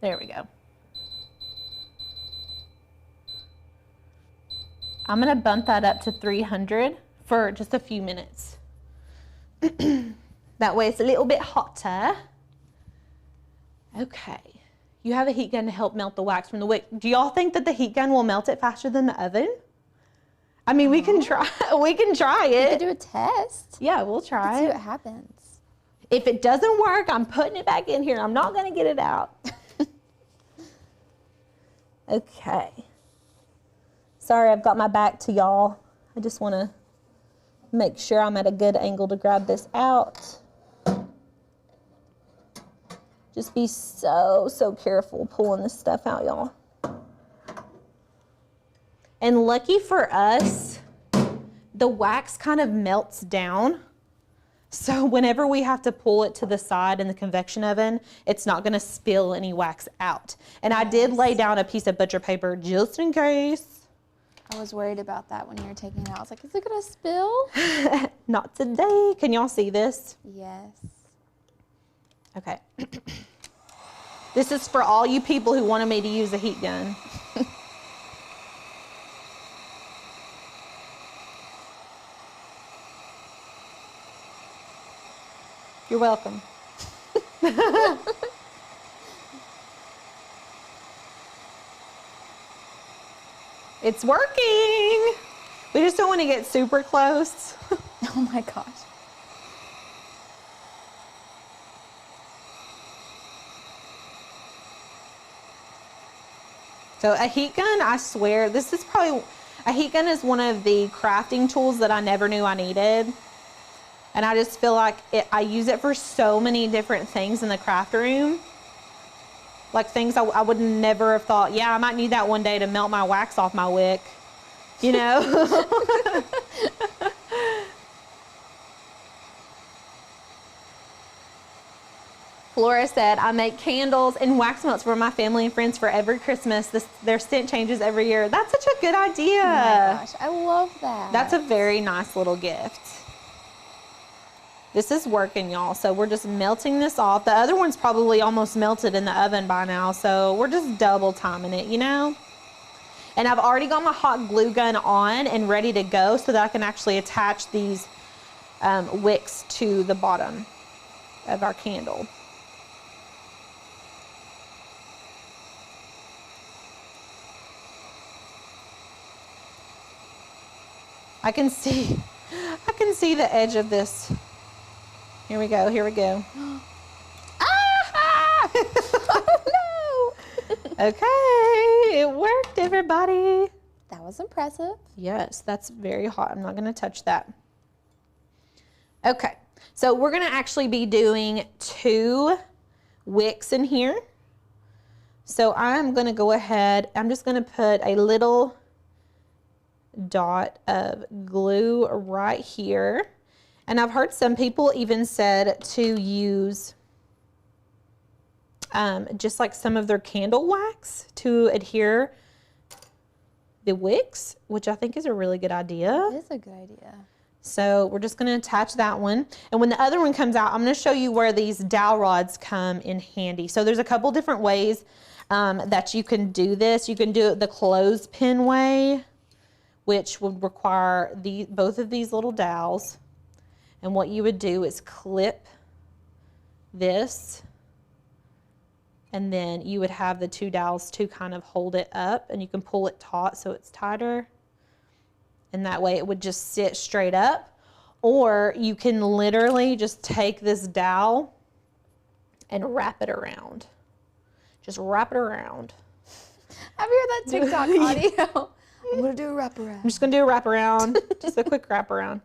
there we go. I'm gonna bump that up to 300 for just a few minutes. That way it's a little bit hotter. Okay, you have a heat gun to help melt the wax from the wick. Do y'all think that the heat gun will melt it faster than the oven? I mean, we can try it. We could do a test. Yeah, we'll try See it. what happens. If it doesn't work, I'm putting it back in here. I'm not gonna get it out. Okay. Sorry, I've got my back to y'all. I just wanna make sure I'm at a good angle to grab this out. Just be so careful pulling this stuff out, y'all. And lucky for us, the wax kind of melts down. So whenever we have to pull it to the side in the convection oven, it's not gonna spill any wax out. And I did lay down a piece of butcher paper just in case. I was worried about that when you were taking it out. I was like, is it gonna spill? Not today. Can y'all see this? Yes. Okay. This is for all you people who wanted me to use a heat gun. You're welcome. It's working. We just don't want to get super close. Oh my gosh. So a heat gun, I swear, this is probably, a heat gun is one of the crafting tools that I never knew I needed. And I just feel like I use it for so many different things in the craft room. Like things I would never have thought, yeah, I might need that one day to melt my wax off my wick, you know? Flora said, I make candles and wax melts for my family and friends for every Christmas. Their scent changes every year. That's such a good idea. Oh my gosh, I love that. That's a very nice little gift. This is working, y'all. So we're just melting this off. The other one's probably almost melted in the oven by now. So we're just double timing it, you know? And I've already got my hot glue gun on and ready to go so that I can actually attach these wicks to the bottom of our candle. I can see the edge of this. Here we go, here we go. Ah! Oh no! Okay, it worked, everybody. That was impressive. Yes, that's very hot. I'm not gonna touch that. Okay, so we're gonna actually be doing 2 wicks in here. So I'm gonna go ahead, I'm just gonna put a little dot of glue right here. And I've heard some people even said to use just like some of their candle wax to adhere the wicks, which I think is a really good idea. It is a good idea. So we're just gonna attach that one. And when the other one comes out, I'm gonna show you where these dowel rods come in handy. So there's a couple different ways that you can do this. You can do it the clothespin way, which would require both of these little dowels. And what you would do is clip this, and then you would have the 2 dowels to kind of hold it up, and you can pull it taut so it's tighter. And that way it would just sit straight up. Or you can literally just take this dowel and wrap it around. Just wrap it around. Have you heard that TikTok audio? I'm gonna do a wraparound. I'm just gonna do a wraparound, just a quick wraparound.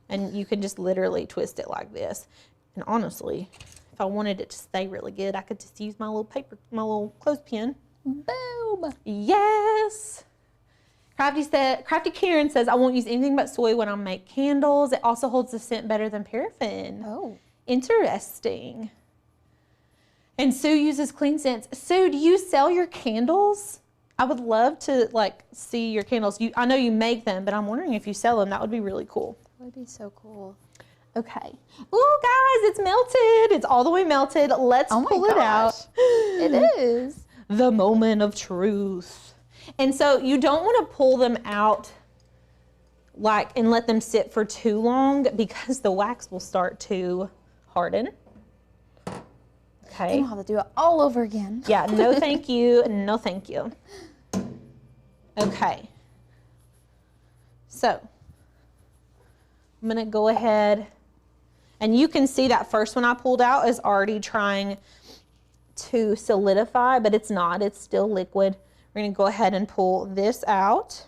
And you can just literally twist it like this. And honestly, if I wanted it to stay really good, I could just use my little clothespin. Boom! Yes! Crafty Karen says, I won't use anything but soy when I make candles. It also holds the scent better than paraffin. Oh. Interesting. And Sue uses clean scents. Sue, do you sell your candles? I would love to see your candles. I know you make them, but I'm wondering if you sell them. That would be really cool. That would be so cool. Okay. Ooh, guys, it's melted. It's all the way melted. Let's pull it out. It is. The moment of truth. And so you don't want to pull them out and let them sit for too long because the wax will start to harden. Okay. You don't have to do it all over again. Yeah, no thank you, no thank you. Okay. So I'm gonna go ahead, and you can see that first one I pulled out is already trying to solidify, but it's not, it's still liquid. We're gonna go ahead and pull this out.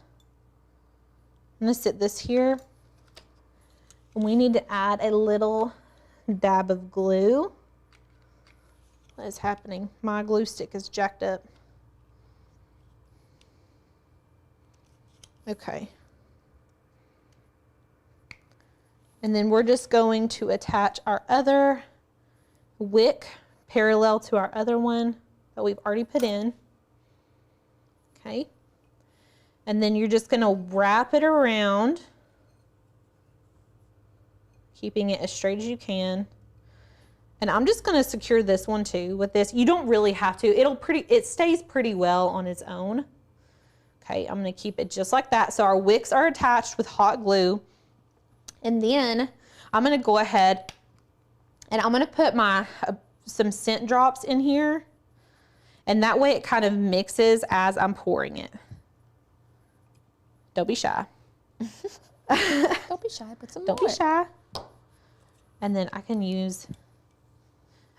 I'm gonna sit this here. And we need to add a little dab of glue. What is happening? My glue stick is jacked up. Okay. And then we're just going to attach our other wick parallel to our other one that we've already put in. Okay. And then you're just gonna wrap it around, keeping it as straight as you can. And I'm just gonna secure this one too with this. You don't really have to. It stays pretty well on its own. Okay, I'm gonna keep it just like that. So our wicks are attached with hot glue. And then I'm gonna go ahead and I'm gonna put some scent drops in here. And that way it kind of mixes as I'm pouring it. Don't be shy. Don't be shy, put some more. Don't be shy. And then I can use,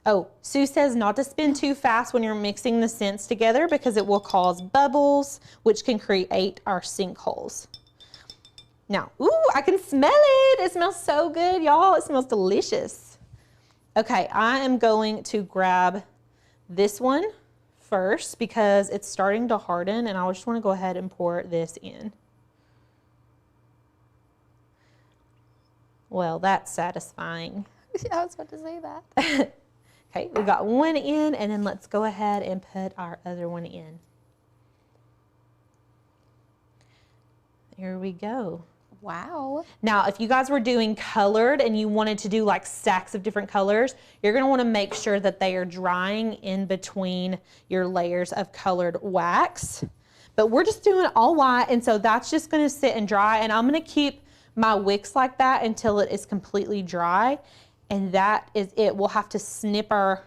oh, Sue says not to spin too fast when you're mixing the scents together because it will cause bubbles, which can create our sinkholes. Now, ooh, I can smell it. It smells so good, y'all. It smells delicious. Okay, I am going to grab this one first because it's starting to harden and I just want to go ahead and pour this in. Well, that's satisfying. Yeah, I was about to say that. Okay, we got one in, and then let's go ahead and put our other one in. Here we go. Wow. Now, if you guys were doing colored and you wanted to do like stacks of different colors, you're gonna wanna make sure that they are drying in between your layers of colored wax. But we're just doing all white, and so that's just gonna sit and dry, and I'm gonna keep my wicks like that until it is completely dry, and that is it. We'll have to snip our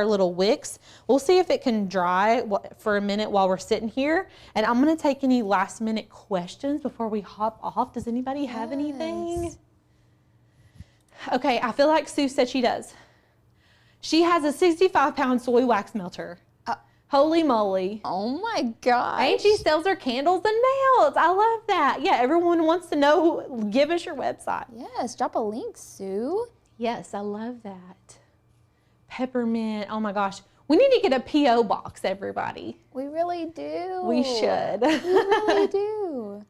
little wicks. We'll see if it can dry for a minute while we're sitting here, and I'm gonna take any last minute questions before we hop off. Does anybody have anything? Okay, I feel like Sue said she does. She has a 65-pound soy wax melter. Holy moly. Oh my gosh. Angie sells her candles and melts. I love that. Yeah, everyone wants to know. Give us your website. Yes, drop a link, Sue. Yes, I love that. Peppermint. Oh my gosh. We need to get a P.O. box, everybody. We really do. We should. We really do.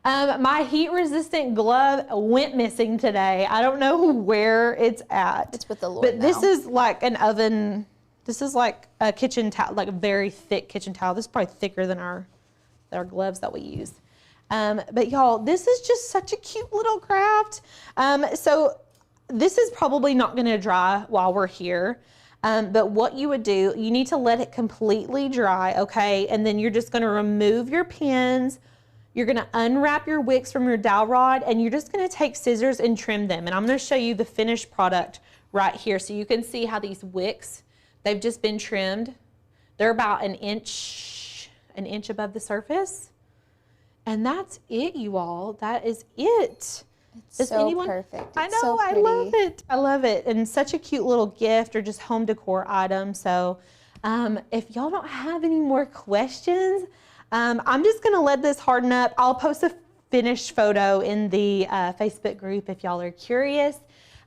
My heat-resistant glove went missing today. I don't know where it's at. It's with the Lord But this is like an oven. This is like a kitchen towel, like a very thick kitchen towel. This is probably thicker than our gloves that we use. But y'all, this is just such a cute little craft. So this is probably not gonna dry while we're here. But what you would do, you need to let it completely dry, okay? And then you're just gonna remove your pins. You're gonna unwrap your wicks from your dowel rod, and you're just gonna take scissors and trim them. And I'm gonna show you the finished product right here so you can see how these wicks, they've just been trimmed. They're about an inch above the surface. And that's it, you all. That is it. It's so perfect. I know, I love it. I love it. And such a cute little gift or just home decor item. So if y'all don't have any more questions, I'm just gonna let this harden up. I'll post a finished photo in the Facebook group if y'all are curious.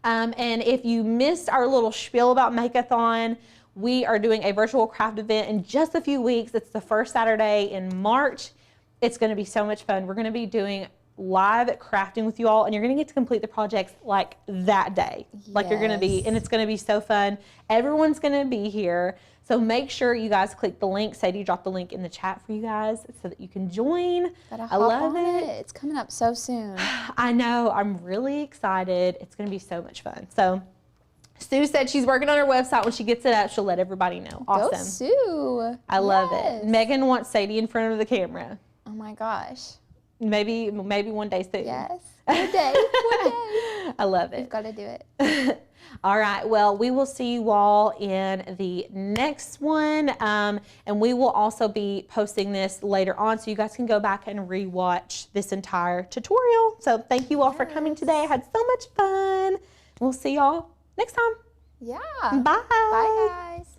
And if you missed our little spiel about Make-a-thon, we are doing a virtual craft event in just a few weeks. It's the first Saturday in March. It's gonna be so much fun. We're gonna be doing live crafting with you all, and you're gonna get to complete the projects like that day. Like you're gonna be, and it's gonna be so fun. Everyone's gonna be here. So make sure you guys click the link. Sadie dropped the link in the chat for you guys so that you can join. I love it. It's coming up so soon. I know, I'm really excited. It's gonna be so much fun. So Sue said she's working on her website. When she gets it up, she'll let everybody know. Awesome. Go Sue. I love it. Megan wants Sadie in front of the camera. Oh my gosh. Maybe one day soon. Yes. One day. One day. I love it. You've got to do it. All right. Well, we will see you all in the next one. And we will also be posting this later on so you guys can go back and rewatch this entire tutorial. So thank you all for coming today. I had so much fun. We'll see y'all next time. Yeah. Bye. Bye, guys.